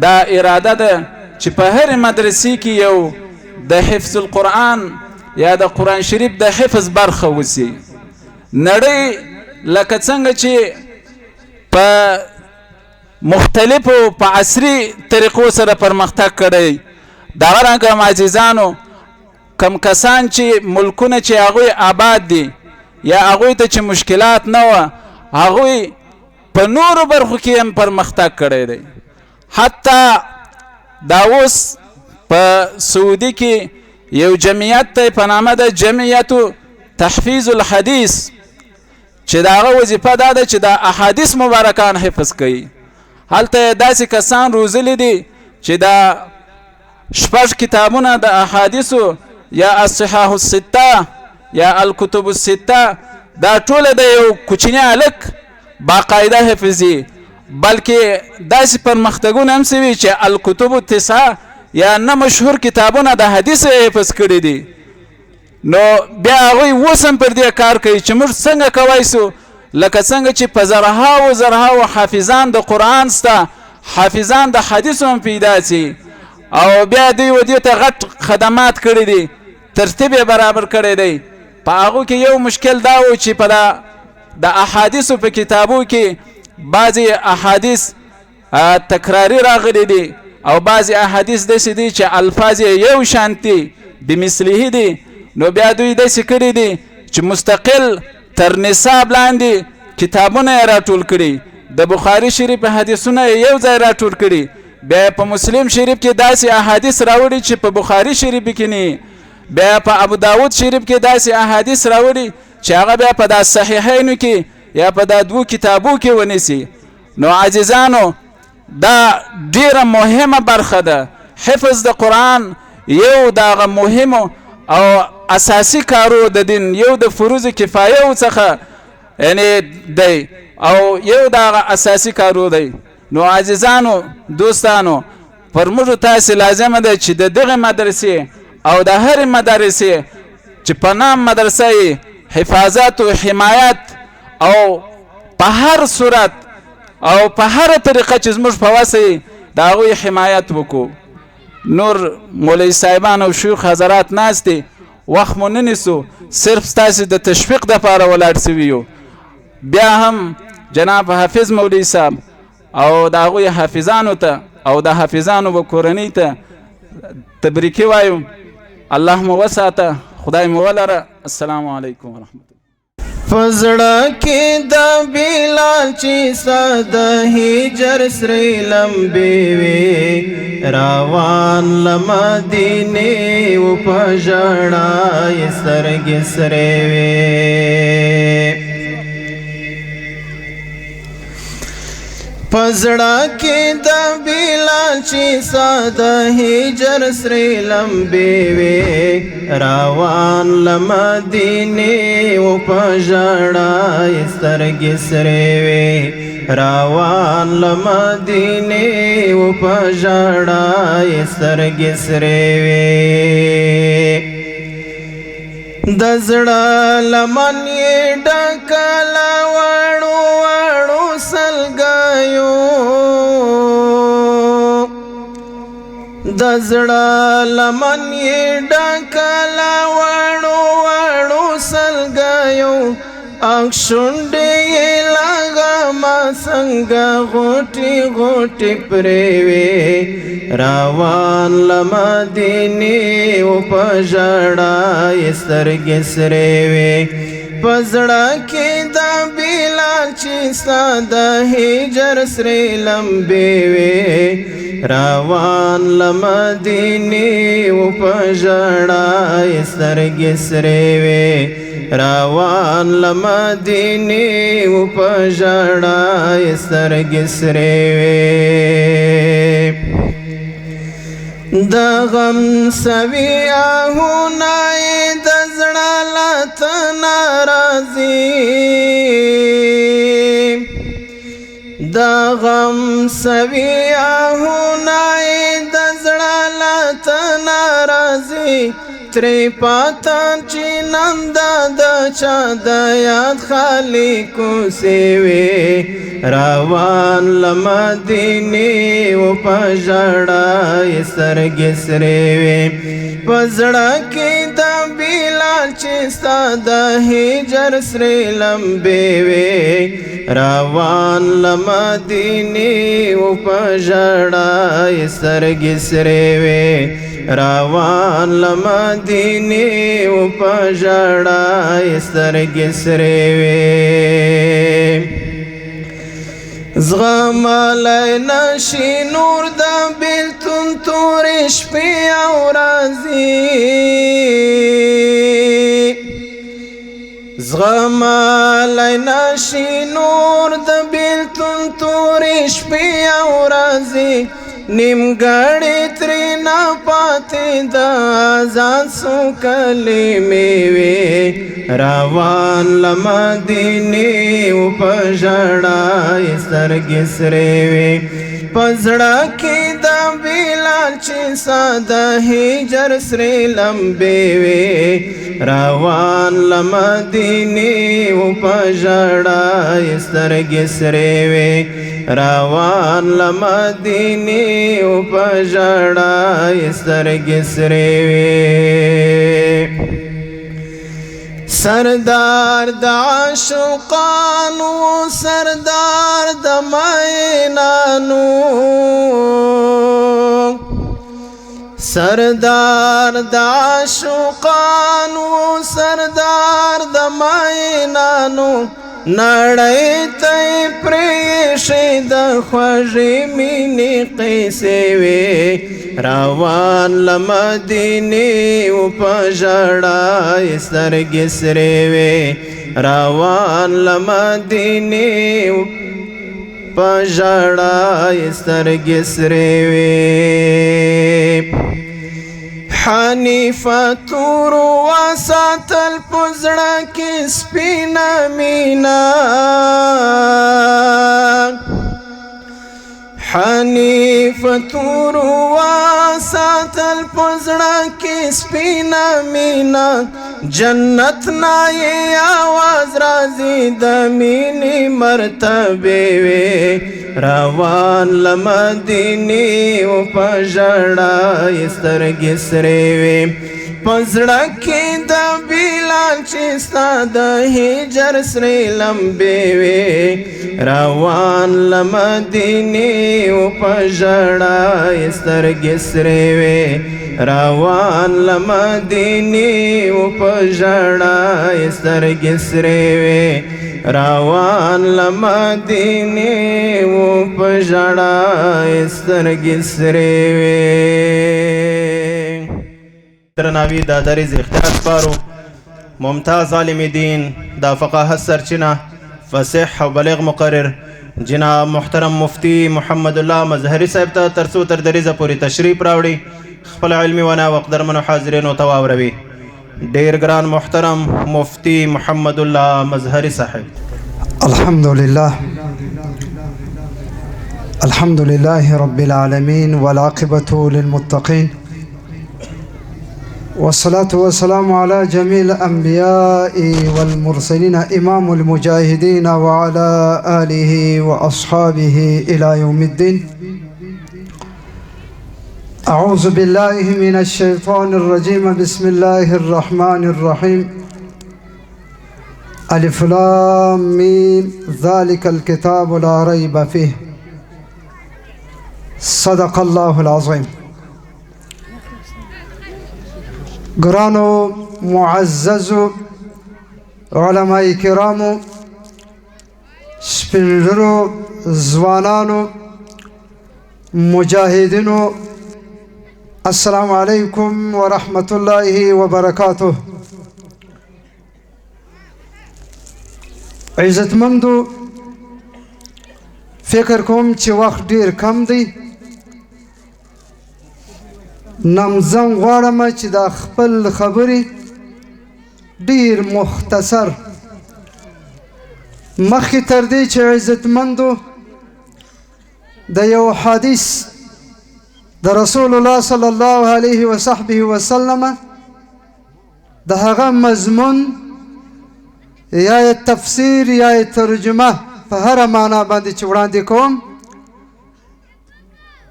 دا اراده ده چې په هر مدرسې کې یو د حفظ القرآن یا د قرآن شریف د حفظ برخه وسی. نړۍ لکه څنګه چې په مختلفو په عصري طریقو سره پرمختګ کړی، دغه رنګه عزیزانو کم کسان چې ملکونه چې هغوی آباد دي یا هغوی ته چې مشکلات نه وه هغوی په نورو برخو کې هم پرمختګ کړی دی. حتی دا اوس په سعودي کې یو جمعیت دی په نامه د جمعیت تحفیظ الحدیث چې د هغه وظیفه دا ده چې د احادیث مبارکان حفظ کوي. هلته داسې کسان روزلی دي چې دا 6 کتابونه د احادیثو یا الصحاح السته یا الکتب السته دا ټوله د یو کوچنی هلک باقاعده حفظي، بلکې داسې پرمختګونه هم سوي چې الکتب التسعه یا نه مشهور کتابونه د حدیث حفظ کړي دي. نو بیا هغوی اوس هم پر دې کار کوي چې موږ څنګه کولی سو لکه څنګه چې په زرهاو حافظان د قرآن سته حافظان د حدیثو هم پیدا سي او بیا دوی و دې ته غټ خدمات کړي دي، ترتیب یې برابر کړی دی. په هغو کې یو مشکل دا و چې په د احادیثو په کتابو کې بعضې احادیث تکراری راغلی دي او بعضې احادیث داسې دي چې الفاظ یې یو شانتي بمثله دي. نو بیا دوی داسې کړي دي چې مستقل تر نصاب لاندې کتابونه یې راټول کړي، د بخاري شریف حدیثونه یې یو ځای راټول کړي، بیا په مسلم شریف کې داسې احادیث راوړي چې په بخاري شریف کې نه، بیا په ابو داود شریف کې داسې احادیث راوړي چې هغه بیا په دا صحیحینو کې یا په دا 2 کتابو کې ونیسي. نو عزیزانو دا ډیره مهمه برخه ده. حفظ د قرآن یو دغه مهمو او اساسی کارو د دین یو د فروض کفایه څخه یعنی دی او یو دغه اساسی کارو دی. نو عزیزانو دوستانو پر موږ تاسې لازمه ده چې د دغه مدرسې او د هرې مدرسې چې په نام مدرسه حفاظت و حمایت او په هر صورت او په هر طریقه چې زموږ په وسه د هغوی حمایت وکړو. نور مولوي صاحبان او شیوخ حضرات ناست دي، وخت مو نه نیسو، صرف ستاسې د تشویق دپاره ولاړ سوي یو. بیا هم جناب حافظ مولوي صاحب او د هغوی حافظانو ته او د حافظانو و کورنۍ ته تبریکي وایو. الله مو وساته، خدای مو ولره. السلام علیکم ورحمت الله. فزړه کې د بلال چې ساده هجر سری لمبي وي روان لمدینه و پژړای سرګ سره وي پزړه کې د بلال چې ساده هجر سرې لمبې وې روان له مدینې و په ژړا یې سترګې سرې وې روان له مدینې و په ژړا یې سترګې سرې وې د زړه لمن یې ډکه له وړو وړو سلګیو د زړه لمن یې ډکه له وړو وړو سلګیو اک شونډې یې لغمه څنګه غوټې غوټې پرې وې روان له مدینې و په ژړا یې سترګې سرې وې په زړه کې د بلال چې ستا د هجر سرې لمبې وې روان له مدینې و په ژړا یې سترګې سرې وې روان له مدینې و په ژړا یې سترګې سرې وې د غم سوي آهونه یې د زړه له تنه راځي د غم سوي آهونه یې د زړه له تنه راځي ترې پاتان چې نن د چا د یاد خالي کوڅې وې روان له مدینې و په ژړا یې سترګې سرې وې په زړه کې د بلال چې ستا د هجر سرې لمبې وې روان له مدینې و په ژړا یې سترګې سرې وې روان له مدینې و په ژړا یې سترګې سرې وې زغملی نشي نور د بېلتون تورې شپې او ورځې زغملی نشي نور د بېلتون تورې شپې او ورځې نیمګړې ترېنه پاتې د ځان څو کلمې وې روان له مدینې و په ژړا یې سترګې سرې وې په زړه کې د بلال چې ستا د هجر سرې لمبې وې روان له مدینې و په ژړا یې سترګې سرې وې روان له مدینې و په ژړا یې سترګې سرې وې سردار د عاشقانو سردار د مینانو سردار د عاشقانو سردار د مینانو نړۍ ته یې پرېښې د خوږې مینې قیسې وې روان له مدینې و په ژړا یې سترګې سرې وې روان له مدینې و په ژړا یې سترګې سرې وې حنیفه تور وساتل په زړه کې سپینه مینه حنیفه تور وساتل په زړه کې سپینه مینه جنت نه یې آواز راځي د مینې مرتبې وې روان له مدینې و په ژړا یې سترګې سرې وې په زړه کې د بلال چې ستا د هجر سرې لمبې وې روان له مدینې و په ژړا یې سترګې سرې وې روان له مدینې و په ژړا یې سترګې سرې وې روان له مدینې و په ژړا یې سترګې سرې وې درناوي د دریځ اختیار سپارو ممتاز عالم دین د فقاهت سرچینه فصیح او بلیغ مقرر جناب محترم مفتی محمد الله مظهری صاحب ته تر څو تر دریځه پورې تشریف راوړي خپل علمي وینا وقدرمنو حاضرینو ته واوروي. ډیر ګران محترم مفتی محمد الله مظهری صاحب. الحمد لله رب العالمين والعاقبة للمتقين والصلاة والسلام على جميع الأنبياء والمرسلين إمام المجاهدين وعلى آله وأصحابه إلى يوم الدين. أعوذ بالله من الشيطان الرجيم. بسم الله الرحمن الرحيم. ألف لام ميم ذلك الكتاب لا ريب فيه. صدق الله العظيم. گرانو معززو علماء کرامو سپنرو زوانانو مجاهدینو السلام علیکم ورحمة الله وبرکاته. عزتمندو فکر کوم چې وخت ډیر کم دی، نمزم غواړم چې دا خپل خبرې ډیر مختصر مخکې تر دې چې عزتمندو د یو حدیث د رسول الله صلی الله علیه وصحبه وسلم د هغه مضمون یا تفسیر یا ترجمه په هر معنا باندې چې وړاندې کوم،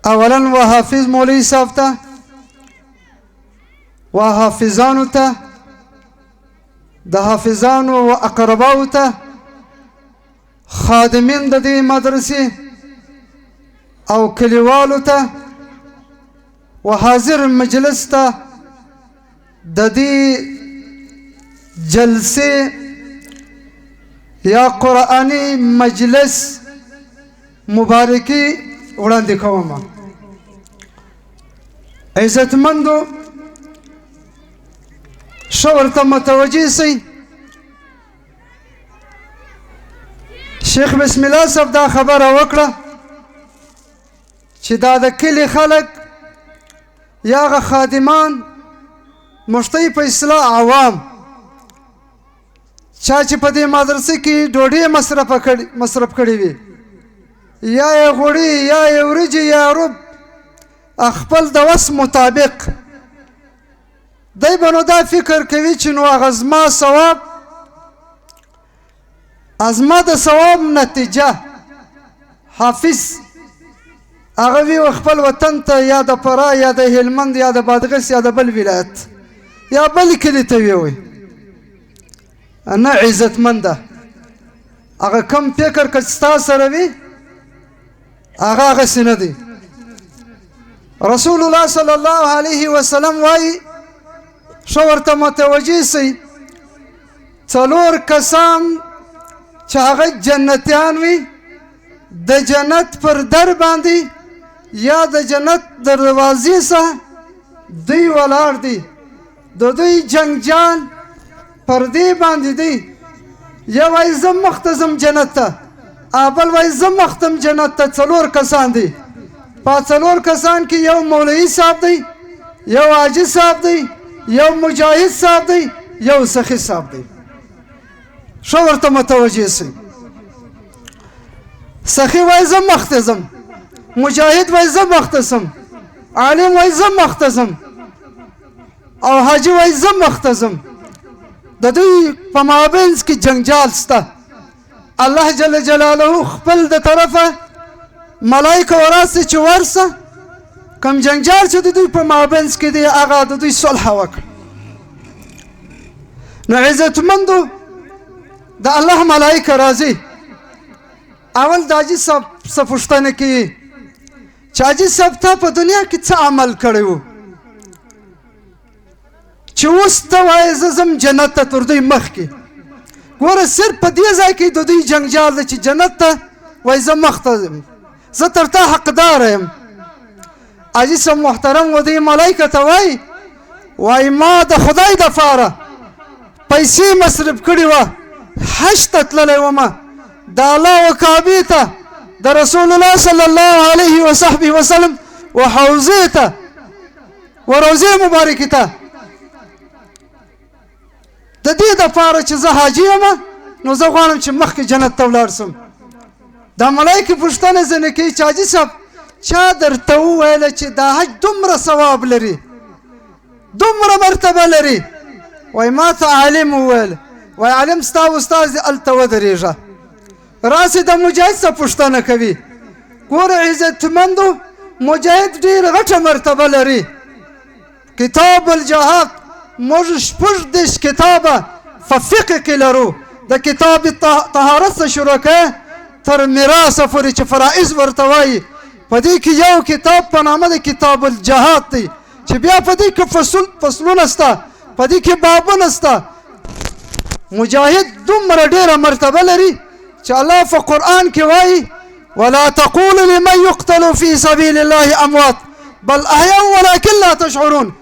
اولا وحافظ مولوي صاحب ته وحافظانو ته د حافظانو و اقرباو ته خادمین د دې مدرسې او کلیوالو ته و حاضر مجلس ته د دې جلسې یا قرآنی مجلس مبارکی وړاندې کوم. عزتمندو ښه ورته متوجه سئ. شیخ بسم الله صاحب دا خبره وکړه چې دا د کلي خلک یا هغه خادمان مشتي په اصطلاح عوام چا چې په دې مدرسې کې ډوډۍ مصرف کړې وي یا یې غوړي یا یې وریجې یا رب خپل د وس مطابق دی به نو دا فکر کوي چې نو هغه زما ثواب زما د ثواب نتیجه حافظ هغه وي خپل وطن ته یا د فراه یا د هلمند یا د بادغیس یا د بل ولایت یا بل کلي ته ویوي. نه عزتمنده هغه کم فکر که ستا سره وي هغه هغسې نه دی. رسول الله صلی الله علیه وسلم وایي ښه ورته متوجه سئ، 4 کسان چې هغه جنتیان وي د جنت پر در باندې یا د جنت دروازې څخه دوی ولاړ دي، د دوی جنګجان پر دې باندې دی. یو وایي زه مخته ځم جنت ته، بل وایي زه مختم جنت ته. 4 کسان دي. په 4 کسان کې یو مولوي صاحب دی، یو حاجي صاحب دی، یو مجاهد صاحب دی، یو سخي صاحب دی. ښه ورته متوجه سئ. سخي وایي زه مخته ځم، مجاهد وایي زه مخته ځم، عالم وایي زه مخته ځم او حاجي وایي زه مخته ځم. د دوی په مابینځ کې جنجال شته. الله جل جلاله خپل د طرفه ملایکه وراسي چې ورسه کم جنجال چې د دوی په مابینځ کې دی هغه د دوی صلح وکړه. نو عزتمندو د الله ملایکه راځي، اول د حاجي صاحب څه پوښتنه کوي چې حاجي صاحب تا په دنیا کې څه عمل کړی و چې اوس ته وایې زه ځم جنت ته تر دوی مخکې. ګوره صرف په دې ځای کې د دوی جنګجال دی چې جنت ته وایي زه مخته ځم، زه تر تا حقداره یم. حاجي صاحب محترم و دې ملایکه ته وایي ما د خدای دپاره پیسې مصرف کړې وه، حج ته تللی ومه، د الله و کعبې ته د رسول الله صلی الله علیه وصحبه وسلم و حوزې ته و روضې مبارکې ته د دې دپاره چې زه حاجي یم نو زه غواړم چې مخکې جنت ته ولاړ سم دا ملایکې پوښتنه ځینې کوي چې حاجي صاحب چا درته وویله چې دا حج دومره ثواب لري دومره مرتبه لري وایي ما ته عالم وویل وایي عالم ستا استاذ دې هلته ودرېږه راسې د مجاهد څه پوښتنه کوي ګوره عزتمندو مجاهد ډېره غټه مرتبه لري کتاب الجهاد موږ 14 کتابه په فقه کې لرو د کتاب طهارت څخه شروع کوي تر میراثه پورې چې فرائض ورته وایي په دې کې یو کتاب په نامه د کتاب الجهاد دی چې بیا په دې کې فصلونه شته په دې کې بابونه شته مجاهد دومره ډېره مرتبه لري چې الله په قرآن کې وایي ولا تقولوا لمن يقتل في سبيل الله اموات بل احياء ولكن لا تشعرون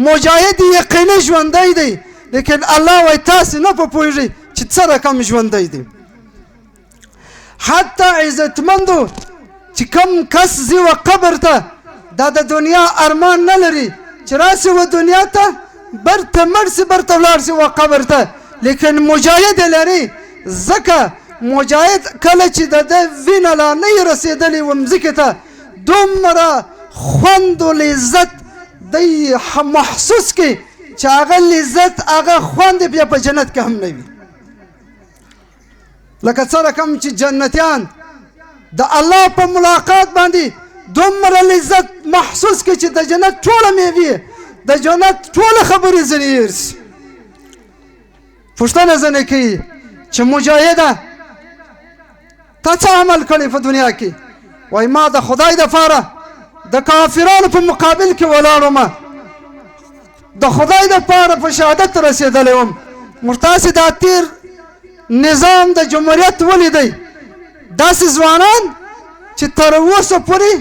مجاهد یقیني ژوندی دی لیکن الله وایي تاسې نه په پوهېږئ چې څه رقم ژوندی دی حتی عزتمندو چې کوم کس ځي و قبر ته دا د دنیا ارمان نه لري چې راسي و دنیا ته برته مړ سي برته ولاړ سي و قبر ته لیکن مجاهد لري ځکه مجاهد کله چې د ده وینه لا نه یې رسېدلې و مځکې ته دومره خوند و لذت دی محسوس کړي چې هغه لذت هغه خوند بیا په جنت کې هم نه وي لکه څه رقم چې جنتیان د الله په ملاقات باندې دومره لذت محسوس کړي چې د جنت ټوله میوې د جنت ټوله خبرې ځینې یرسي پوښتنه ځینې کوي چې مجاهده تا څه عمل کړی په دنیا کې وایي ما د خدای دپاره د کافرانو په مقابل کې ولاړ د خدای دپاره په شهادت رسېدلی وم موږ تاسې دا تیر نظام د جمهوریت ولیدئ داسې ځوانان چې تر اوسه پورې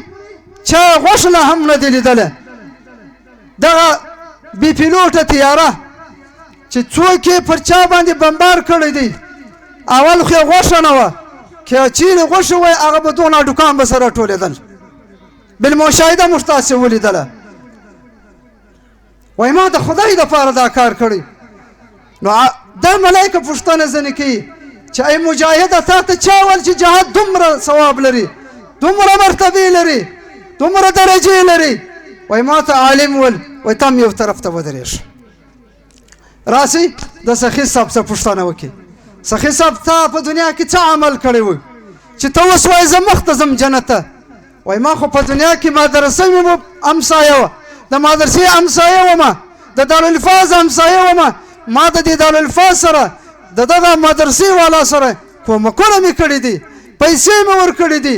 چا غوښه لا هم نه دي لیدلی دغه بې پیلوټه تیاره چې څوک یې پر چا باندې بمبار کړی دی اول خو یې غوښه نه وه که چیرې غوښه وای هغه به دونه ډوکان به سره ټولېدل بالمشاهده موږ تاسې ولیدله وایي ما د خدای دپاره دا کار کړی نو دا ملایکه پوښتنه ځینې کوي چې ای مجاهده تا ته چا ویل چې جهاد دومره ثواب لري دومره مرتبې لري دومره درجې لري وایي ما ته عالم ویل وایي ته هم یو طرف ته ودرېږه راسئ د سخي صاحب څه پوښتنه وکړي سخي صاحب تا په دنیا کې څه عمل کړی و چې ته اوس وایې زه مخ ته ځم جنت ته وایي ما خو په دنیا کې مدرسه مې همسایه وه د مدرسې همسایه ومه د دارالفاظ همسایه ومه ما د دې دارالفاظ سره د دغه مدرسې والا سره کومکونه مې کړي دي پیسې مې ورکړي دي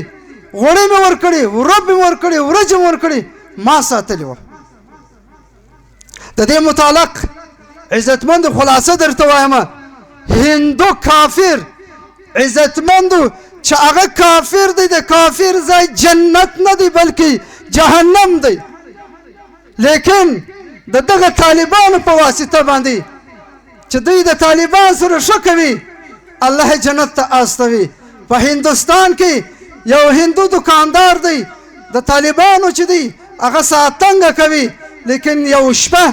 غوړې مې ورکړي ورب مې ورکړي ورجې مې ورکړي ما ساتلې وه د دې متعلق عزتمند خلاصه درته وایم هندو کافر عزتمندو چې هغه کافر دی د کافر ځای جنت نه دی بلکې جهنم دی لیکن د دغه طالبانو په واسطه باندې چې دوی د طالبان سره ښه کوي الله جنت ته استوي په هندوستان کې یو هندو دکاندار دی د طالبانو چې دی هغه ساتنګه کوي لیکن یو شپه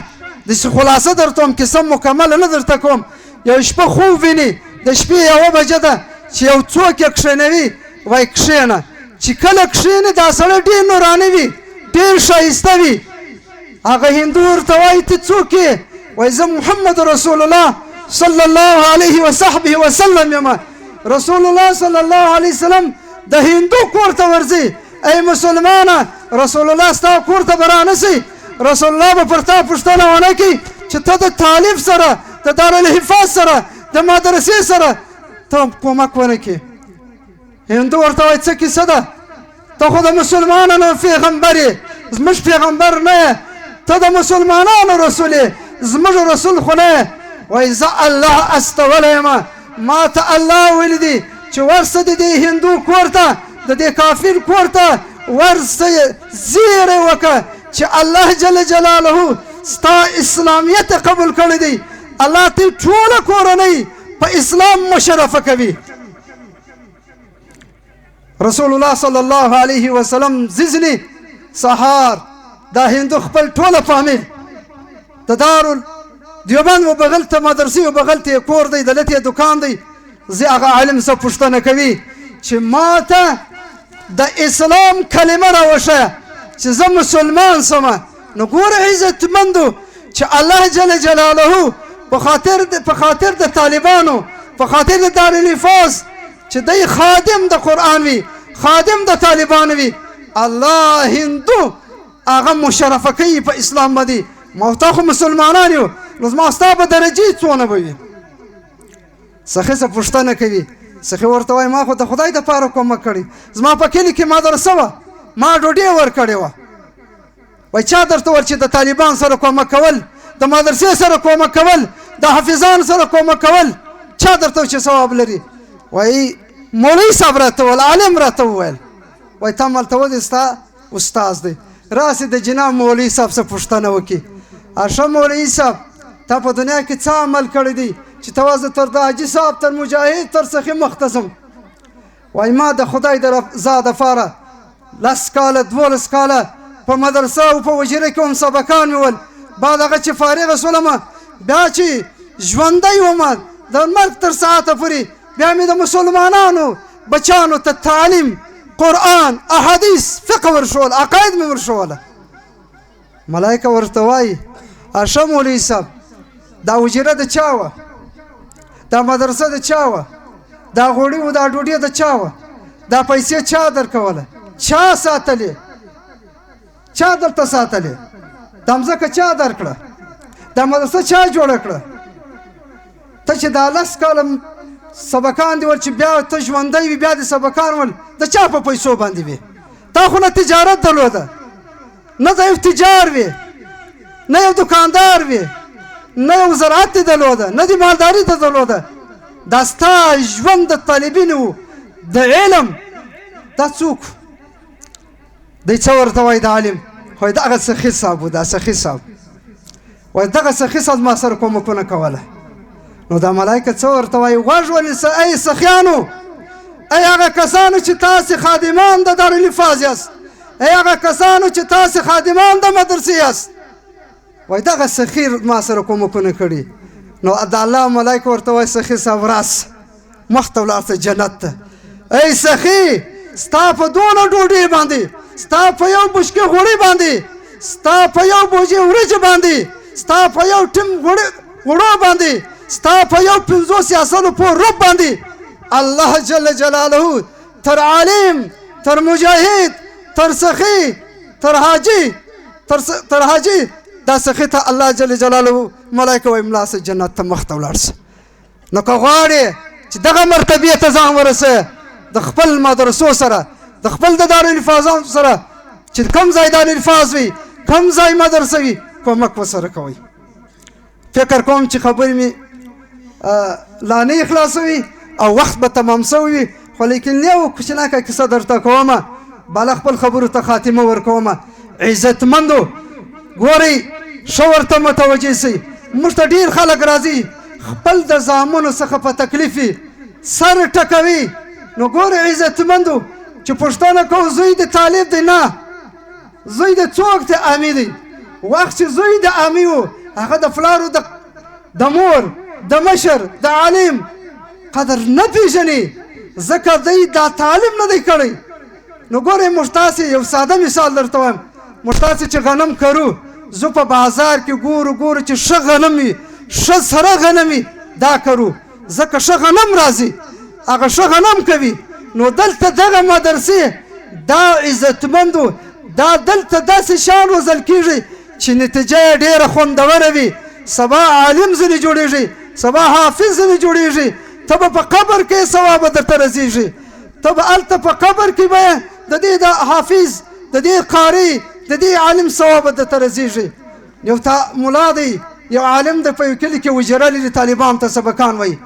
د خلاصه درته هم کیسه مکمله نه درته کوم یو شپه خوب ویني د شپې 1 بجه ده چې یو څوک یې کښېنوي وایي کښېنه چې کله کښېني دا سړی ډېر نوراني وي ډېر ښایسته وي هغه هندو ورته وایي ته څوک یې وایي زه محمد رسول الله صلی الله علیه وصحبه وسلم یم رسول الله صلی الله علیه وسلم د هندو کور ته ورځي ای مسلمانه رسول الله ستا کور ته به رانسي رسول الله به پر تا پوښتنه ونه کړي چې ته د طالب سره د دارالحفاظ سره د مدرسې سره ته کومک ونه کړي هندو ورته وایي څه کیسه ده ته خو د مسلمانانو پیغمبر یې زموږ پیغمبر نه یې ته د مسلمانانو رسول یې زموږ رسول خو نه یې وایي زه الله استولی یم ما ته الله ویلی دی چې ورسه د دې هندو کور ته د دې کافر کور ته ورسه زیری وکړه چې الله جل جلاله ستا اسلامیت قبول کړی دی الله ته ټوله کورنۍ په اسلام مشرفه کوي رسول الله صلی الله علیه وسلم زیزنی سهار دا هندو خپل ټوله فامیل د دارال دیوبند و بغل ته مدرسې و بغل ته یې کور دی دلته یې دکان دی زه هغه عالم څه پوښتنه کوي چې ما ته د اسلام کلمه راوښیه چې زه مسلمان سمه نو ګوره عزتمندو چې الله جل جلاله په خاطر د طالبانو په خاطر د دارالحفاظ چې دی خادم د قرآن وي خادم د طالبان وي الله هندو هغه مشرفه کوي په اسلام باندې ما تا خو مسلمانان یو نو زما ستا په درجې څونه به وي سخي څه پوښتنه کوي سخي ورته وایي ما خو د خدای دپاره کومک کړی زما په کلي کې مدرسه وه ما ډوډۍ ورکړې وه وایي چا درته وویل چې د طالبان سره کومک کول د مدرسې سره کومک کول د حافظانو سره کومک کول چا درته چې ثواب لري وایي مولوي صاحب راته وویل عالم راته وویل وایي تا مالته ودې ستا استاذ دی راسې د جناب مولوي صاحب څه پوښتنه وکړي ښه مولوي صاحب تا په دنیا کې څه عمل کړی دی چې ته تر د حاجي صاحب تر مجاهد تر سخي مختصم وایي ما د خدای د رضا دپاره 10 کاله 12 کاله په مدرسه او په وجیره کې هم سبقان مې ول بعد هغه چې فارغه شولم بیا چې ژوندی وم د مرګ تر ساعته پورې بیا مې د مسلمانانو بچانو ته تعلیم قرآن احادیث فقه ورښول عقاید مې ورښوله ملایکه ورته وایي ښه مولوي صاحب دا وجیره د چا وه دا مدرسه د چا وه دا غوړي و دا ډوډۍ د چا وه دا پیسې چا درکوله چا ساتلې چا دلته ساتلې دا مځکه چا درکړه دا مدرسه چا جوړه کړه ته چې دا 10 کاله سبقان دی ول چې بیا ته ژوندی وي بیا دې سبقان ول د چا په پیسو باندې وي تا خو نه تجارت درلوده نه د یو تجار وي نه یو دکاندار وي نه یو زراعت درلوده نه د مالداري درلوده دا ستا ژوند د طالبینو د علم دا څوک دی څه ورته وایي د عالم وایي دغه سخي صاحب و دا سخي صاحب وایي دغه سخي صاحب ما سره کومکونه کوله نو دا ملایکه څه ورته وایي غوږ ونیسه ای سخیانو ای هغه کسانو چې تاسې خادمان د دارالحفاظ یاست ای هغه کسانو چې تاسې خادمان د مدرسې یاست وایي دغه سخي ما سره کومکونه کړي نو د الله ملایکه ورته وایي سخي صاحب راس مخ ته ولاړ شه جنت ته ای سخي ستا په دونه ډوډۍ باندې ستا په یو بشکې غوړي باندې ستا په یو بوجۍ وریجې باندې ستا په یو ټیم غوړو باندې ستا په یو 50 سیاسلو په روب باندې الله جل جلاله تر عالم تر مجاهد تر سخي تر حاجي دا سخي ته الله جل جلاله ملائکه وایي ملا سه جنت ته مخ ته ولاړ شه نو که غواړې چې دغه مرتبې ته ځان ورسه د خپل مدرسو سره د خپل د دارالحفاظانو سره چې کوم ځای دارالحفاظ وي کوم ځای مدرسه وي کومک ورسره کوئ فکر کوم چې خبرې مې لا نه خلاصوي او وخت به تمام شوی خو لیکن یو کوچناکه کیسه درته کومه بل خپل خبرو ته خاتمه ورکومه عزتمندو ګورئ ښه ورته متوجه سئ موږ ته ډېر خلک راځي خپل د زامنو څخه په تکلیف سر ټکوي نو ګورئ عزتمندو چې پوښتنه کوو زوی د طالب دی نه زوی د څوک دی امي دی وخت چې زوی د امي و هغه د فلارو د مور د مشر د عالم قدر نه پیژني ځکه دی دا تعلیم نه دی کړی نو ګورئ موږ تاسې یو ساده مثال درته وایم موږ تاسې چې غنم کرو زه په بازار کې ګورو چې ښه غنم وي ښه سره غنم وي دا کرو ځکه ښه غنم راځي هغه ښه غنم کوي نو دلته دغه مدرسې دا عزتمندو دا دلته داسې شان روزل کېږي چې نتیجه یې ډېره خوندوره وي سبا عالم ځینې جوړېږي سبا حافظ ځینې جوړېږي ته به په قبر کې ثواب درته رسېږي ته به هلته په قبر کې به د دې د حافظ د دې قاري د دې عالم ثواب درته رسېږي یو ملا دی یو عالم د په یو کلي کې وجره لري طالبان ته سبقان وایي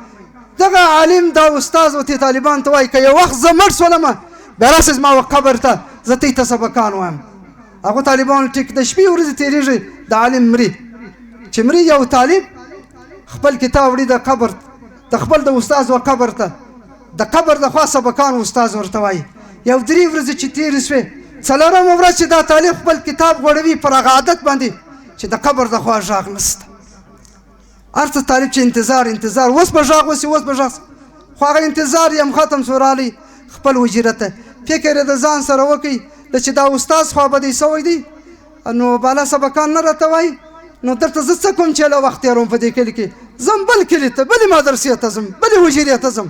دغه عالم دا استاد ورته طالبان ته وایي که یو وخت زه مړ شولم بیا راسئ زما قبر ته زه تې ته سبقان وایم هغو طالبانو ټیک د شپې ورځې تېرېږي د عالم مري چې مري یو طالب خپل کتاب وړي د قبر د خپل د استاد و قبر ته د قبر د خوا سبقان استاد ورته وایي یو 3 ورځې چې تېرې شوې 4مه ورځ چې دا طالب خپل کتاب غوړوي پر هغه عادت باندې چې د قبر د خوا غږ نشته هر څه طالب چې انتظار اوس به غږ وسي خو هغه انتظار یم ختم شو رالی خپل وجیره ته فکر یې د ځان سره وکړئ چې دا استاد خوا به دی سوی دی نو بالا سبقان نه راته وایي نو درته زه څه کوم چې له وخت تېروم په دې کلي کې ځم بل کلي ته بلې مدرسې ته ځم بلې وجیرې ته ځم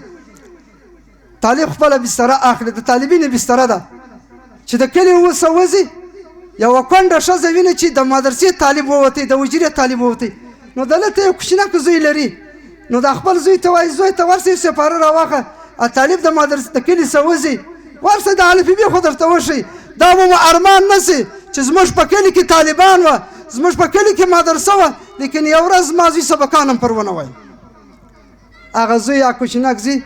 طالب خپله بستره اخلي د طالبینو بستره ده چې د کلي اوسه وځي یوه کونډه ښځه ویني چې د مدرسې طالب ووتی د وجیرې طالب ووتی نو دلته یو کوچنک زوی لري نو دا خپل زوی ته وایي زوی ته ورسه سپاره راواخه طالب د مدرسې د کلي څه وځي ورسه د الف ب خو درته وښي دا به مو ارمان نسي چې زموږ په کلي کې طالبان وه زموږ په کلي کې مدرسه وه لیکن یو ورځ زما زوی سبقان هم پر ونه وایي هغه زوی یا کوچنک زوی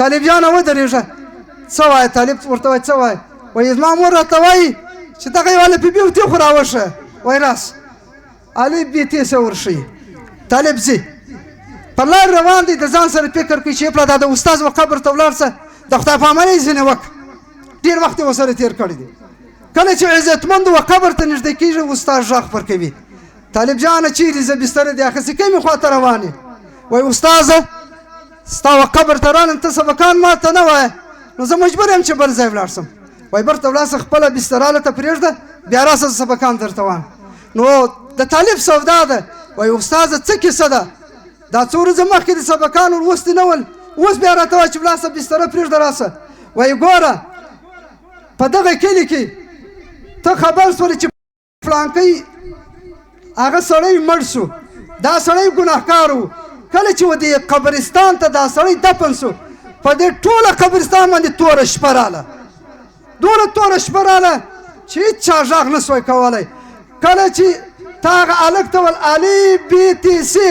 طالب جانه ودرېږه څه وایه طالب ورته وایي څه وایي وایي زما مور راته وایي چې دغه یو الف ب ورته خو راوښه وایي راس الف ب ت څه ورښیي طالب ځي پر لار روان دی د ځان سره فکر کوي چې پله دا د استاد و قبر ته ولاړ شه د خدای پامانۍ ځینې وکړه ډېر وخت یې ورسره تېر کړی دی کله چې عزتمند و قبر ته نږدې کېږي استاد غږ پر کوي طالب جانه چیرې زه بستره دې اخیستې کومې خوا ته روان یې وایي استاده ستا و قبر ته رالم ته سبقان ما ته نه وایه نو زه مجبور یم چې بل ځای ولاړ شم وایي برته ولاړ شه خپله بستره هلته پرېږده بیا راسه سبقان درته وایم نو د طالب سودا ده وایي استاده څه کیسه ده دا څو ورځې مخکې د سبقان ور لوستي نه ول اوس بیا راته وایي چې ولاړ شه بستره پرېږده راسه وایي ګوره په دغه کلي کې ته خبر شولې چې فلانکی هغه سړی مړ شو دا سړی ګناهکار و کله چې و دې قبرستان ته دا سړی دفن شو په دې ټوله قبرستان باندې توره شپه راله دومره توره شپه راله چې هېڅ چا غږ نه سوی کولی کله چې تا هغه هلک ته ول علي بي تي سي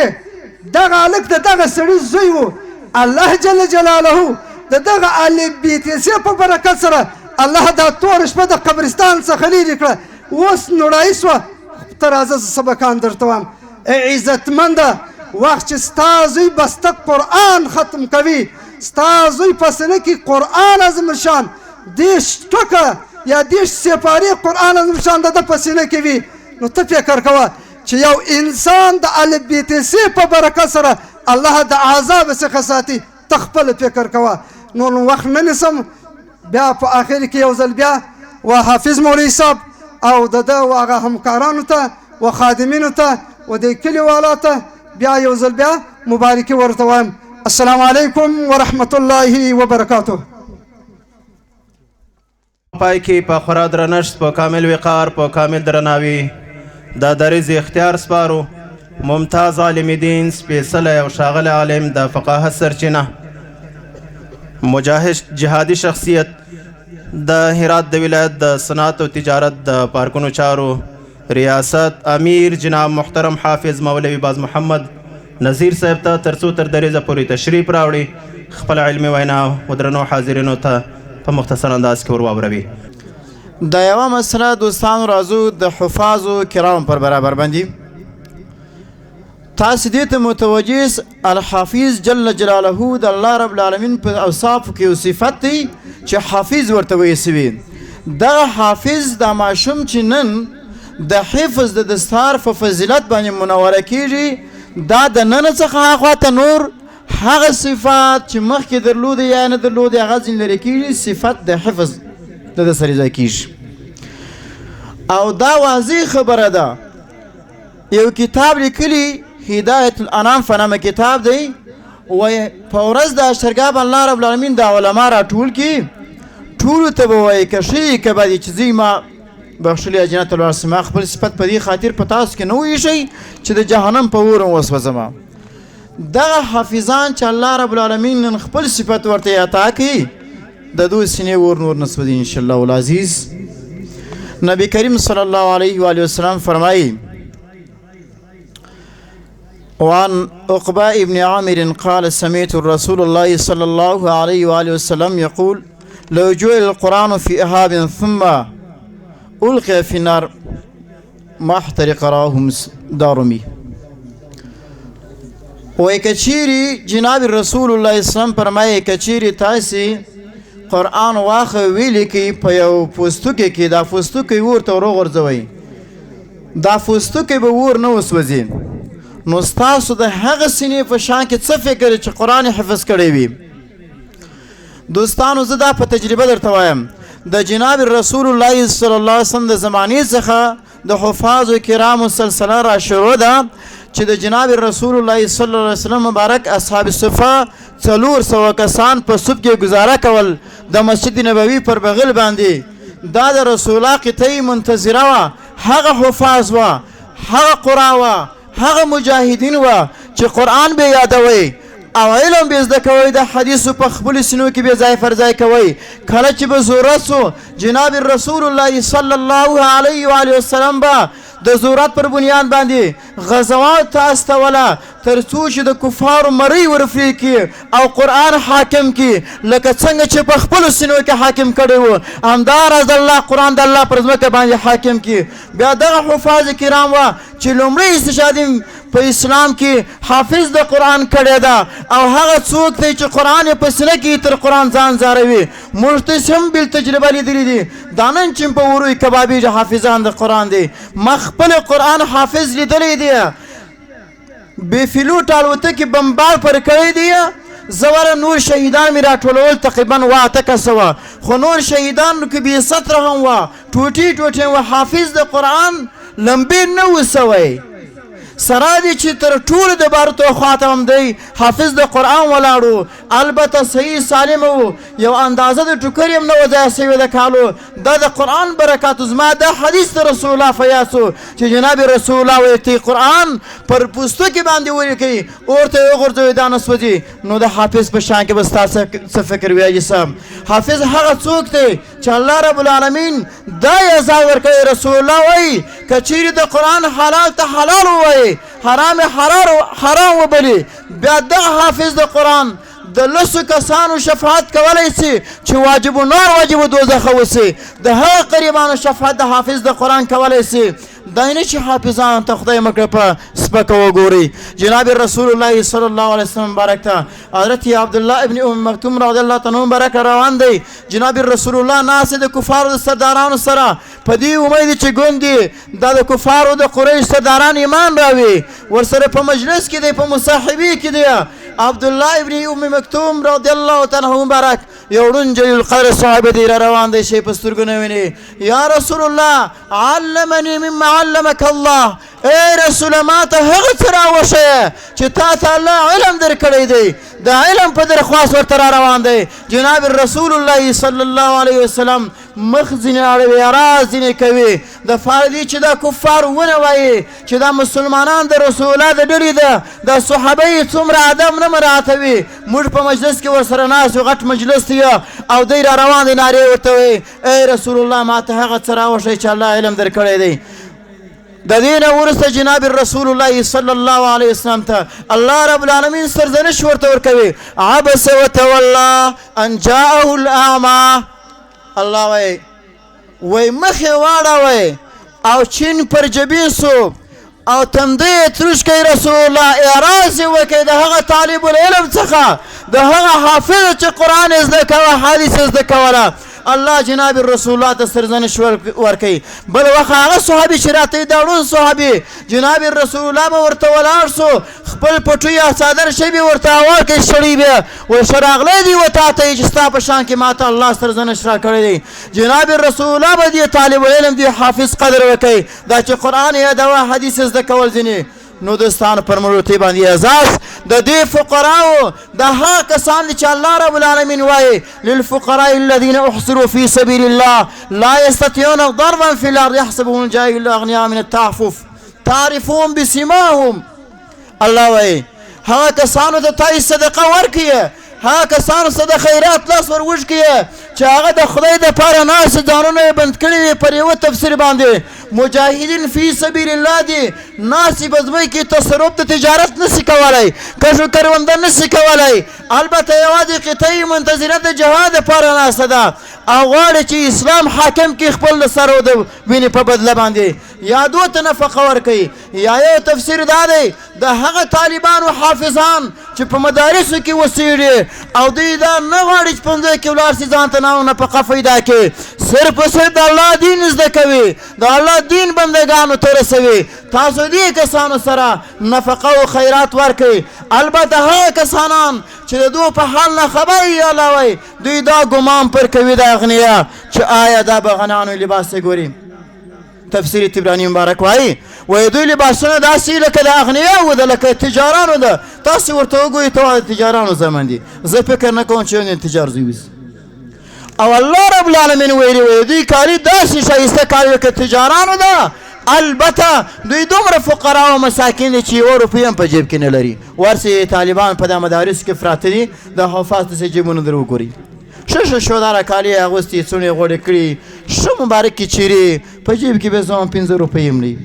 دغه هلک د دغه سړي زوی و الله جل جلاله د دغه علي بي تي سي په برکت سره الله دا توره شپه د قبرستان څخه لرې کړه اوس نوړایي شوه ته راځه زه سبقان درته وایم ای عزتمنده وخت چې ستا زوی بسته قرآن ختم کوي ستا زوی په سینه کې قرآن عظیم الشان 10 ټکه یا 10 سپارې قرآن عظیم الشان د ده په سینه کې وي نو ته فکر کوه چې یو انسان د الف ب ت س په برکت سره الله د عذاب څخه ساتي ته خپل فکر کوه نو وخت نه نیسم بیا په آخر کې یو ځل بیا و حافظ مولوي صاحب او د ده و هغه همکارانو ته و خادمینو ته و د کلیوالو ته بیا یو ځل بیا مبارکي ورته وایم السلام علیکم ورحمة الله وبرکاته پای کې په خورا درنښت په کامل وقار په کامل درناوي دا دریځ اختیار سپارو ممتاز عالم دین سپېڅلی او ښاغلی عالم د فقاهت سرچینه مجاهد جهادي شخصیت د هرات د ولایت د صنعت او تجارت د پارکونو چارو ریاست امیر جناب محترم حافظ مولوي باز محمد نذیر صاحب ته تر څو تر دریځه پورې تشریف راوړي خپل علمي وینا ودرنو حاضرینو ته په مختصر انداز کې ور واوروي دا یوه مسله دوستانو راځو د حفاظو کرام پر برابر باندې تاسې دې ته متوجه الحافظ جل جلاله د الله رب العالمین په اوصافو کې یو صفت دی چې حافظ ورته ویل سوي دغه حافظ دا ماشوم چې نن د حفظ د دستار په فضیلت باندې منوره کیږي دا د نن څخه هاخوا ته نور هغه صفات چې مخکې درلودې یا نه درلودې هغه ځینې لرې کیږي صفت د حفظ د ده سره ځای کیږي او دا واضح خبره ده یو کتاب لیکلی هدایت الانام په نامه کتاب دی وایي په ورځ د اشترګاه به الله رب العالمین دا علما راټول کړي ټولو ته به وایي که ښه یې که بد یې چې ځئ ما بخښلي جنت الوارث ما خپل صفت په دې خاطر په تاسو کې نه وایشئ چې د جهنم په اور وسوځم دغه حافظان چې الله رب العالمین نن خپل صفت ورته عطا کړي د دوی سینې اور نور نه سوځي انشاءالله العزیز نبی کریم صلی الله علیه و آله وسلم فرمایي وعن عقبة ابن عامر قال سمعت الرسول الله صلى الله عليه وآله وسلم يقول لو جعل القرآن في إهاب ثم ألقي في النار ما احترق رواه دارمي وای کچیری جناب رسول الله اسلام فرمایي کچیری تاسې قرآن واخه ولیکي په یو پوستوکي کې دا پوستوکي ورته وروغورځوئ دا پوستوکي به ور نه وسوځي نو ستاسو د هغه سینې په شان کې څه فکر چې قرآن حفظ کړی وي دوستانو زه دا په تجربه درته وایم د جناب رسول الله صلی الله علیه وسلم د زمانې څخه د حفاظ کرامو سلسله را شروع ده چې د جناب رسول الله صلی الله علیه وسلم مبارک اصحاب صفه 400 کسان په صف کې گزاره کول د مسجد نبوي پر بغل باندې دا د رسول الله قطعی منتظره وه هغه حفاظ وه هغه قرآ وه هغه مجاهدین وه چې قرآن به یادوي او علم به زده کوئ د حدیثو په خپلو سینو کې به ځای پر ځای کوئ کله چې به ضرورت سو جناب رسول الله صلی الله علیه و آله وسلم به د ضرورت پر بنیان باندې غزوات ته استوله تر څو چې د کفارو مرۍ ورفرې کړي او قرآن حاکم کړي لکه څنګه چې په خپلو سینو کې حاکم کړی و همداراز د الله قرآن د الله پر ځمکه باندې حاکم کړي بیا دغه حفاظ کرام وه چې لومړی استشهادي په اسلام کې حافظ د قرآن کړی ده او هغه څوک دی چې قرآن یې په سینه کې تر قرآن ځان ځاروي موږ ته هم بالتجربه لیدلي دي دا نن چې په وروی کبابي حافظان د قرآن دي ما خپل قرآن حافظ لیدلی دی بې فلوټ الوتکې بمبار پر کړی دی زوره نور شهیدان مې راټولول تقریبا 8 کسه وه خو نور شهیدانو کې بې ستره هم وه ټوټې ټوټې وه حافظ د قرآن لمبې نه و سوی سره دی چې تر ټولو د بارتو خواته هم دی حافظ د قرآن ولاړو البته صحیح سالم و یو اندازه د ټوکر هم نه و ځای سوی د کالو دا د قرآن برکاتو زما دا حدیث د رسول الله فیاسو چې جناب رسول الله وایي تی قرآن پر پوستکي باندې ولیکئ ورته یې وغورځوئ دا نه سوځي نو د حافظ په شان کې به ستا څه فکر وي حاجي صاحب حافظ هغه څوک دی چې الله رب العالمین دا اعزاز ورکوي رسول الله وایي که چیرې د قرآن حلال ته حلال ووایي حرام حرام وبلی بیا دغه حافظ د قرآن د لسو کسانو شفاعت کولی سي چې واجب النار واجب دوزخ وسي د هغه قریبانو شفاعت د حافظ د قرآن کولی سي دا نه چې حافظان ته خدای مکړه په سپکه وګوري جناب رسول الله صلی الله علیه وسلم مبارک ته حضرت عبدالله ابن ام مکتوم رضی الله تعالی عنه مبارک روان دی جناب رسول الله ناست د کفارو د سردارانو سره په دې امید چې ګوندي دا د کفارو د قریش سرداران ایمان راوي ورسره په مجلس کې دی په مصاحبې کې دی عبدالله ابن ام مکتوم رضی الله تعالی عنه مبارک یو ړوند جلیل القدر صحابه دی روان دی شی په سترګو نه ویني یا رسول الله علمني مما علمك الله ای رسول ما ته هغه څه راوښیه چې تا ته الله علم درکړی دی د علم په درخواست ورته را روان دی جناب رسول الله صلی الله علیه وسلم مخ ځینې اړوي راز ځینې کوي د فاردي چې دا کفار ونه وایي چې دا مسلمانان د رسول الله د ډلې ده د صحابه یې څومره ادب نه مراعاتوي موږ په مجلس کې ورسره ناست یو غټ مجلس دی او دی را روان دی نارې ورته وایي ای رسول الله ما ته هغه څه راوښیه چې الله علم درکړی دی د دې نه وروسته جناب رسول الله صلی الله علیه وسلم ته الله رب العالمین سرزنش ورته ورکوي عبس وتولى ان جاءه الاعمى الله وای مخې واړوئ او چین پر جبین سو او تندی یې تروش کوي رسول الله اعراض یې وکړئ د هغه طالب العلم څخه د هغه حافظ چې قرآن یې زده کوه حدیث یې زده کوله الله جناب رسول الله ته سرزنش ورکوي بل وخت هغه صحابي چې راته دا ړوند صحابي جناب رسول الله به ورته ولاړ سو خپل پټو یا څادر شی به ورته هوا کې شړی به و شراغلی دی و تا ته چې ستا په شان کې ماته الله سرزنش را کړی دی جناب رسول الله به دې طالب علم دی حافظ قدر وکړي دا چې قرآن یادوه حدیث زده کول ځینې نو دوستان پر مرتبه باندې اعزاز د دې فقراو د هغه کسان چې الله رب العالمین وایي للفقراء الذين احصروا في سبيل الله لا يستطيعون ضربا في الارض يحسبهم الجاهل الاغنياء من التعفف تعرفون بسماهم الله وایي هغه کسانو ته تاسو صدقه ورکړئ هغه کسانو ته د خیرات لاس ور وژکړئ چې هغه د خدای دپاره ناست ځانونه یې بند کړي وي پر یوه تفسیر باندې مجاهدین فی سبیل الله دي ناست په ځمکه کې تصرف د تجارت نشي کولی کشف کرونده نشي کولی البته یوازې قطعې منتظره د جهاد دپاره ناسته ده او غواړي چې اسلام حاکم کړي خپل د سرو د وینې په بدله باندې یادو ته نفقه ورکوي. یا یو تفسیر دا دی د هغه طالبانو حافظان چې په مدارسو کې وسیږي او دوی دا نه غواړي چې پنځه کې ولاړ شي ځان ته نفقه پیدا کړي، صرف او صرف د الله دین زده کوي، د الله دین بندګانو ته رسوي. تاسو دې کسانو سره نفقه او خیرات ورکوي. البته هغه کسانان چې د دوی په حال نه خبر یې علاوه دوی دا ګمان پر کوي د اغنیا چې آیا دا به غنانو لباس ګوري. تفسیر طبراني مبارک وایي دوی لباسونه داسې لکه د اغنیاو ده، لکه تجارانو ده. تاسې ورته وګورئ ته د تجارانو زمن دي. زه فکر نه کوم چې یو تجار زوی وي. او الله رب العالمین ویلي دوی کالي داسې ښایسته کالي لکه تجارانو ده. البته دوی دومره فقرا او مساکین دي چې یوه روپۍ هم په جیب کې نه لري. ورسې طالبان په دا مدارسو کې پراته دي، د حفاظ داسې جیبونه در وګورئ. ښه شوداره کالي یې اغوستي، څڼې غوړې کړي، ښه مبارکې چیرې، په جیب کې به زما 5 روپۍ هم نه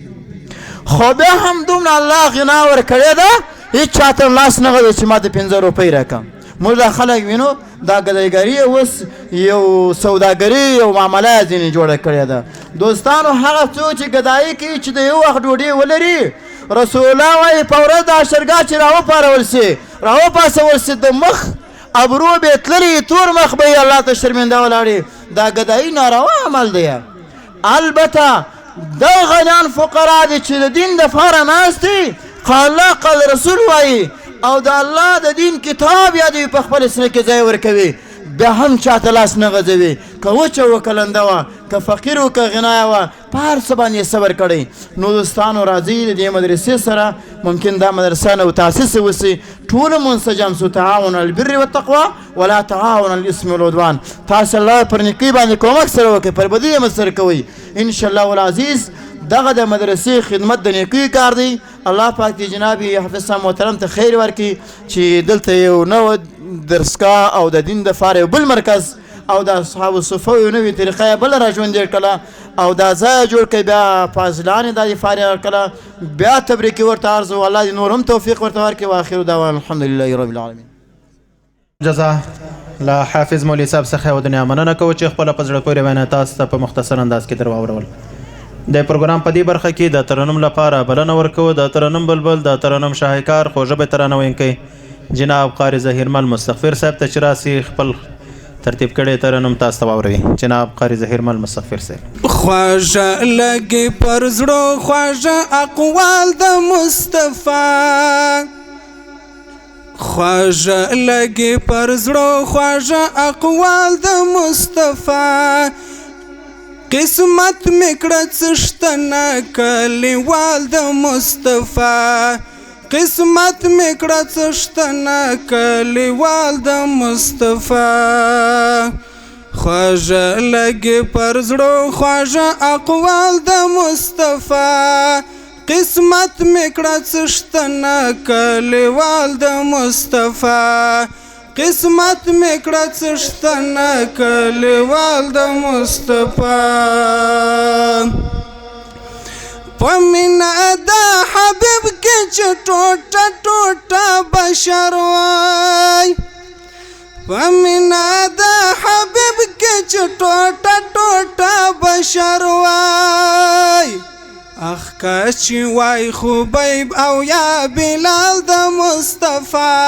خو بیا هم دومره الله غنا ورکړې ده هېڅ چاته لاس نه غځوي چې ما ته 5 روپۍ راکړه. موږ دا خلک وینو دا ګدایګري اوس یو سوداګري یو معامله ځینې جوړه کړې ده. دوستانو هغه څوک چې ګدایي کوي چې د یو وخت ډوډۍ ولري، رسول الله وایي په ورځ د اشرګاه چې راوپارول سي راوپاسول سي د مخ ابرو به تللی تور مخ به الله ته شرمنده ولاړي. دا ګدایي ناروا عمل دی. البته دا غنیان فقرا دي چې د دین دپاره ناست دي، قال الله قال رسول وایي او د الله د دین کتاب یادوي، په خپل سینه کې ځای ورکوي، بیا هم چاته لاس نه غځوي. که وچه و که لنده وه، که فقیر و که غنایه وه، په هر څه باندې صبر کړی. نو دوستانو راځئ د دې مدرسې سره ممکن دا مدرسه نو تاسیس وسي، ټولو منسجم سو. تعاون البر والتقوى ولا تعاون الاسم والعدوان. تاسو الله پر نیکۍ باندې کومک سره وکړئ، پر بدۍ مه سره کوئ. انشاءالله العزیز دغه د مدرسې خدمت د نیکۍ کار دی. الله پاک دې جناب حافظ صاحب محترم ته خیر ورکړي چې دلته یو نوی درسګاه او د دین دپاره یو بل مرکز او د اصحاب الصفه یو نوې طریقه یې بله راژوندې کړله او دا ځای جوړ کړئ. بیا فاضلان یې دا دفاره کړله، بیا تبریکې ورته عرض و. الله دې نور هم توفیق ورته ورکړي. واخر دعوانا الحمدلله رب العالمین. جزا له حافظ مولوي صاحب څخه یو دنیا مننه کوو چې خپله په زړه پورې وینا تاسو ته په مختصر انداز کې در واورول. د پروګرام په دې برخه کې د ترنم لپاره بلنه ورکوو. د ترنم بلبل، د ترنم شاهکار، خوږ به ترانه ویونکی جناب قاري ظهیرمل مستغفر صاحب ته چې راسي خپل ترتیب کړی ترنم تاسو ته واوروي. جناب قاري ظهیرمل مستغفر صاحب. خواږه لګي پر زړه خواږه اقوال د مصطفی، خواږه لګي پر زړه خواږه اقوال د مصطفی. قسمت میکړه څښتنه کلیوال د مصطفی، قسمت میکړه څښتنه کلیوال د مصطفی. خواږه لګي پر زړه خواږه اقوال د مصطفی، قسمت میکړه څښتنه کلیوال د مصطفی، قسمت میکړه څښتنه کلیوال د مصطفی. په مینه د حبیب کې چې ټوټه ټوټه بشر وای، په مینه د حبیب کې چې ټوټه ټوټه بشر وای. اخ کاش چې وای خبیب او یا بلال د مصطفی،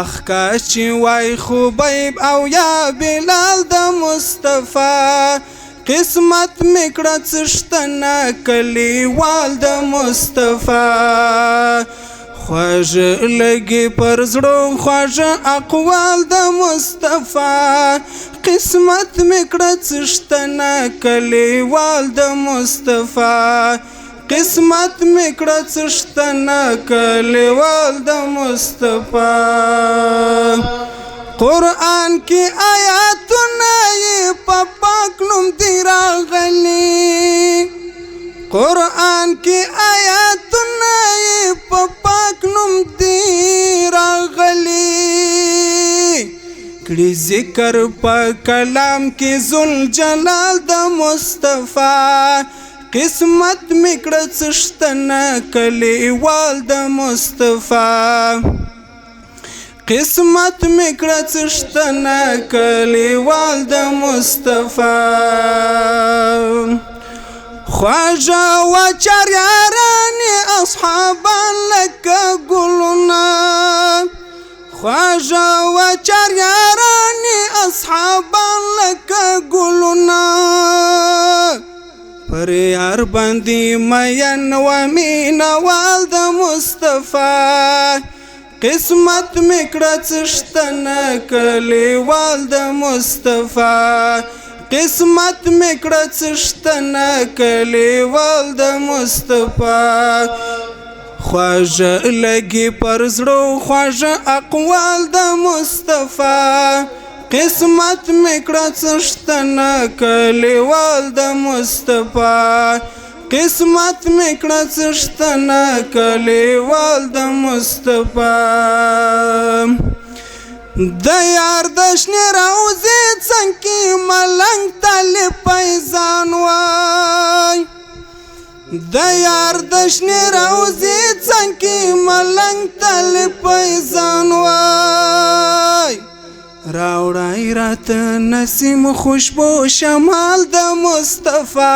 اخ کاش چې وای خبیب او یا بلال د مصطفی. قسمت میکړه څښتنه کلیوال د مصطفی. خواږه لګي پر زړه خواږه اقوال د مصطفی، قسمت میکړه څښتنه کلیوال د مصطفی، قسمت میکړه څښتنه کلیوال د مصطفی. قرآن کې آیاتونه یې په پاک نوم دي راغلي، قرآن کې آیاتونه یې په پاک نوم دي راغلي. کړي ذکر په کلام کې ذوالجلال د مصطفی، قسمت میکړه څښتنه کلیوال د مصطفی، قسمت میکړه څښتنه کلیوال د مصطفی. خواجه و چاریارانی اصحابان لکه ګلونه خواجه و چاریارانی اصحابان لکه ګلونه پر یار باندې مین و مینوال د مصطفی قسمت میکړه څښتنه کلیوال د مصطفی قسمت میکړه څښتنه کلیوال د مصطفی خواجه لګي پر زړه خواجه اقوال د مصطفی قسمت میکړه څښتنه کلیوال د مصطفی قسمت میکړه څښتنه کلیوال د مصطفی د یار د شنې روضې څنګ کې ملنګ طالب پیزان وای د یار د شنې روضې څنګ کې ملنګ طالب پیزان وای راوړای راته نسیم خوشبو شمال د مصطفی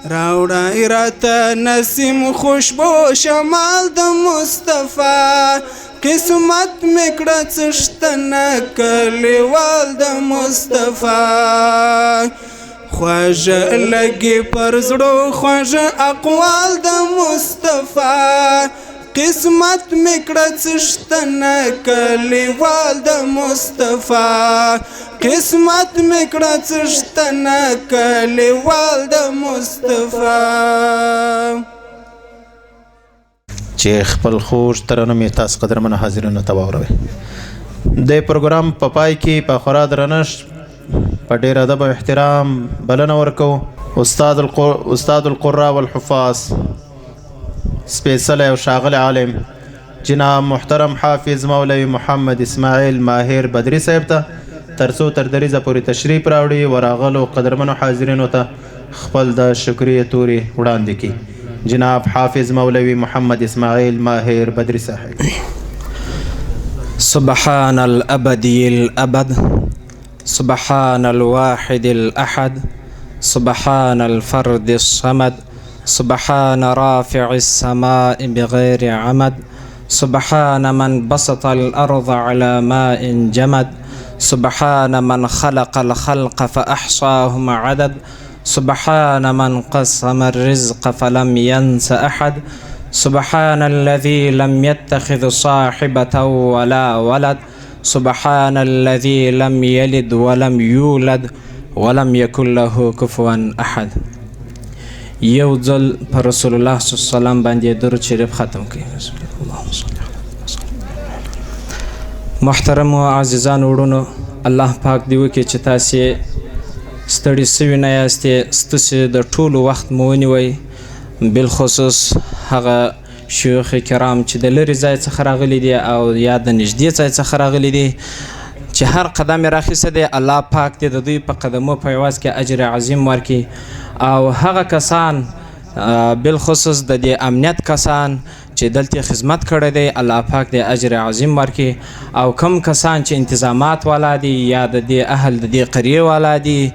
راوړای راته نسیم خوشبو شمال د مصطفی قسمت میکړه څښتنه کلیوال د مصطفی خواجه لګي پر زړه خواجه اقوال د مصطفی قسمت میکړه څښتنه کلیوال د مصطفی قسمت میکړه څښتنه کلیوال د مصطفی چې خپل خوږ ترنم یې تاسو قدرمنو حاضرینو ته واوروئ د پروګرام په پای کې په خورا درنښت په ډېر ادب او احترام بلنه ورکوو استاد القراء والحفاظ سپیڅلی او ښاغلی عالم جناب محترم حافظ مولوي محمد اسماعیل ماهر بدري صاحب ته تر څو تر دریځه پورې تشریف راوړي ورغلو قدرمنو حاضرینو ته خپل د شکریې تورې وړاندې کړي جناب حافظ مولوي محمد اسماعیل ماهر بدري صاحب سبحان الأبدي الأبد سبحان الواحد الأحد سبحان الفرد الصمد سبحان رافع السماء بغير عمد سبحان من بسط الأرض على ماء جمد سبحان من خلق الخلق فأحصاهم عدد سبحان من قسم الرزق فلم ينس أحد سبحان الذي لم يتخذ صاحبة ولا ولد سبحان الذي لم يلد ولم يولد ولم يكن له كفوا أحد یو ځل پر رسول الله صلی الله علیه وسلم باندې درود شریف ختم کړئ اللهم صل علی محترم او عزیزان وروڼو الله پاک دی وکړي چې تاسې ستړي سوي نه یاستې ستاسې د ټولو وخت مو ونیوئ بالخصوص هغه شیوخ کرام چې د لرې ځای څخه راغلي دي او یا د نږدې ځای څخه راغلي دي چې هر قدم یې راخیستی دی الله پاک دې د دوی په قدمو په عوض کې اجر عظیم ورکړي او هغه کسان بالخصوص د دې امنیت کسان چې دلته خدمت کړی دی الله پاک دې اجر عظیم ورکړي او کم کسان چې انتظامات والا دي یا د دې اهل د دې قریې والا دي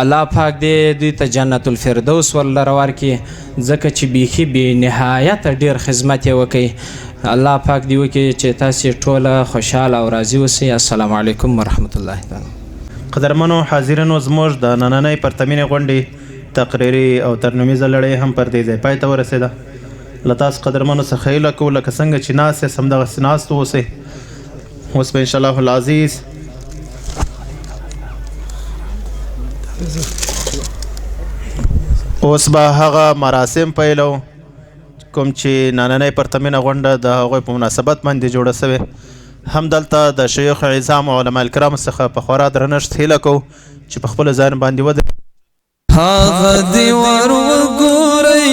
الله پاک دې دوی ته جنت الفردوس ورلره ورکړي ځکه چې بیخي بې نهایته ډېر خدمت یې وکړي الله پاک دی وکړي چې تاسې ټوله خوشحاله او راضي اوسئ السلام علیکم ورحمت الله تعالی قدرمنو حاضرینو زموږ د نننۍ پرتمینې غونډې تقریري او ترنمیزه لړۍ هم پر دې ځای پای ته ورسېده له تاسو قدرمنو څخه هیله کوو لکه څنګه چې ناست یاست همدغسې ناست واوسئ اوس به انشاءالله العزیز اوس به هغه مراسم پیلو کوم چې نننۍ پرتمینه غونډه د هغوی په مناسبت باندې جوړه سوې همدلته د شیوخ عظام او علما الکرامو څخه په خورا درنښت هیله کوو چې په خپلو ځایونو باندې ودرېږي هغه دی ور وګورئ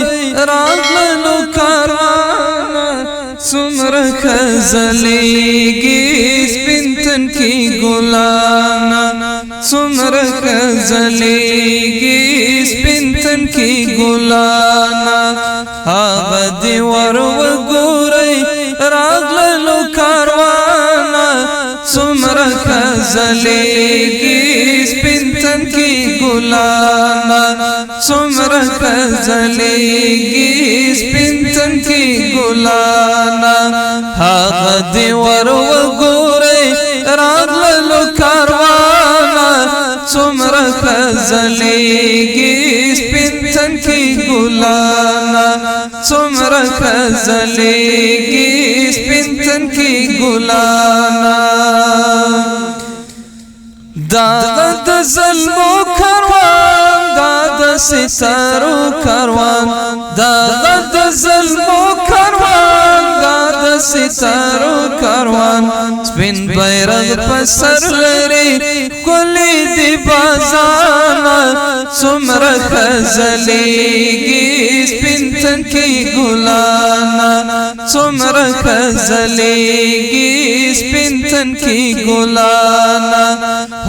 راغلو کاروانه څومره ښځلیږي سپین تنکي ګلانه څومره ښځلیږي سپین تنکي ګلانه هغه دی ور وګورئ راغلو کاروانه څومره ښځلیږي سپین تنکي کی ګلانا څومره غزلېږي سپین تن کی ګلانا هغه دی ور وګورئ راغللو کاروانا څومره غزلېږي سپین تن کی ګلانا څومره غزلېږي سپین تن کی ګلانا دا د ظلمو کاروان دا د ستارو کاروان دا د ظلمو کاروان دا د ستارو کاروان سپین بیرغ په سر لري ښکلي دی بازانا څومره غزلېږي سپین تن کی ګلانا څومره غزلېږي سپین تن کی ګلانا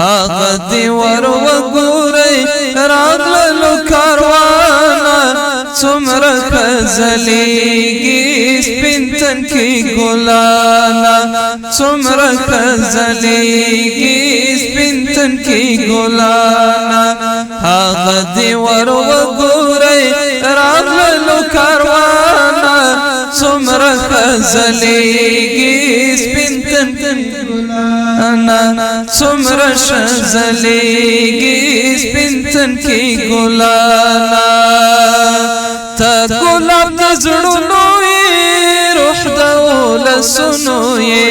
هغه دی ور وګورئ راغللو کاروانا څومره غزلېږي سپین تن کی ګلانا څومره غزلېږي سپین تن کی ګلانا هغه دی ور وګورئ راغللو کاروانا څومره غزلېږي سپین تن کی ګلانا څومره غزلېږي سپین تن کی ګلانا ته ګلاب د زړونو یې روح د ولسونو یې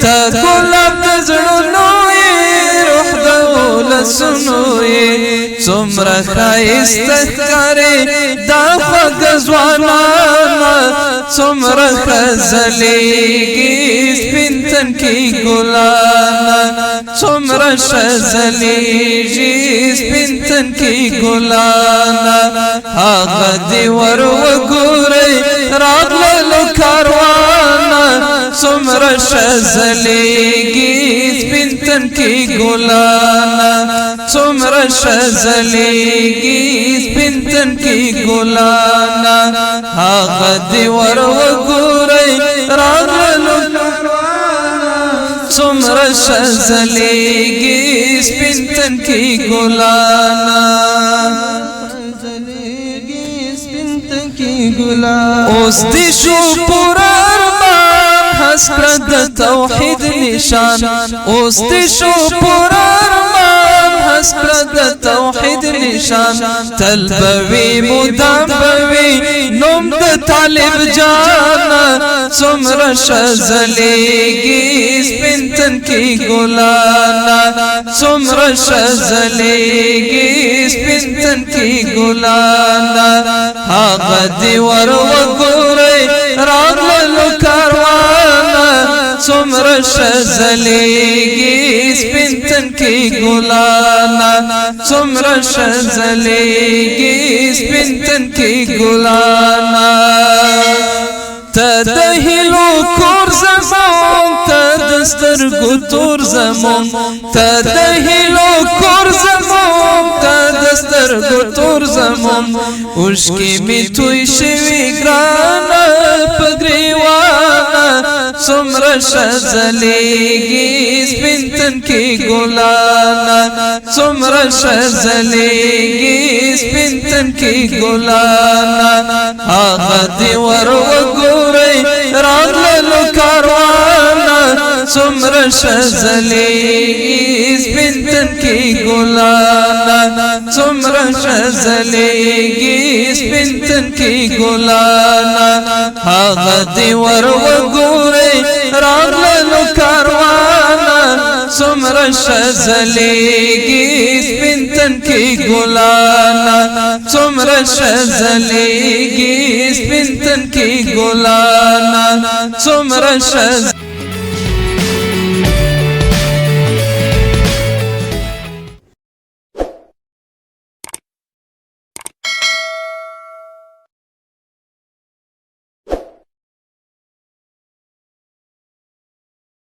ته ګلاب د زړونو یې روح د ولسونو یې څومره ښایسته ښکارې دا خوږه ځوانانه څومره غزلېږي سپین تن کی ګلانا څومره غزلېږي سپین تن کی ګلانا هغه دی ور وګورئ راغللو کاروانا څومره غزلېږي سپین تن کی ګلانا څومره غزلېږي سپین تن کی ګلانا هغه دی ور وګورئ راغللو څومره غزلېږي سپین تن کی ګلانا اوس دې شو پورا ارمان حسره د توحید نشان اوس دې شو پورا ارمان حسره د توحید نشان تل بوي مدام بوي نوم د طالب جانا څومره غزلېږي سپین تن کی ګلانا څومره غزلېږي سپین تن کی ګلانا هغه دی ور وګورئ راغللو کاروانا څومره غزلېږي سپین تن کی ګلانا څومره غزلېږي سپین تن کی ګلانا ته د هیلو کور زمون ته د سترګو تور زمون ته د هیلو کور زمون ته د سترګو تور زمون اوښکې مې توی شوي ګرانه په ګریوانه څومره غزلېږي سپین تن کی ګلانا څومره غزلېږي سپین تن کی ګلانا هغه دی ور وګورئ راغللو کاروانا څومره غزلېږي سپین تن کی ګلانا څومره غزلېږي سپین تن کی ګلانا هغه دی ور وګورئ راغللو کاروانا څومره غزلېږي سپین تن کی ګلانا څومره غزلېږي سپین تن کی ګلانا څومره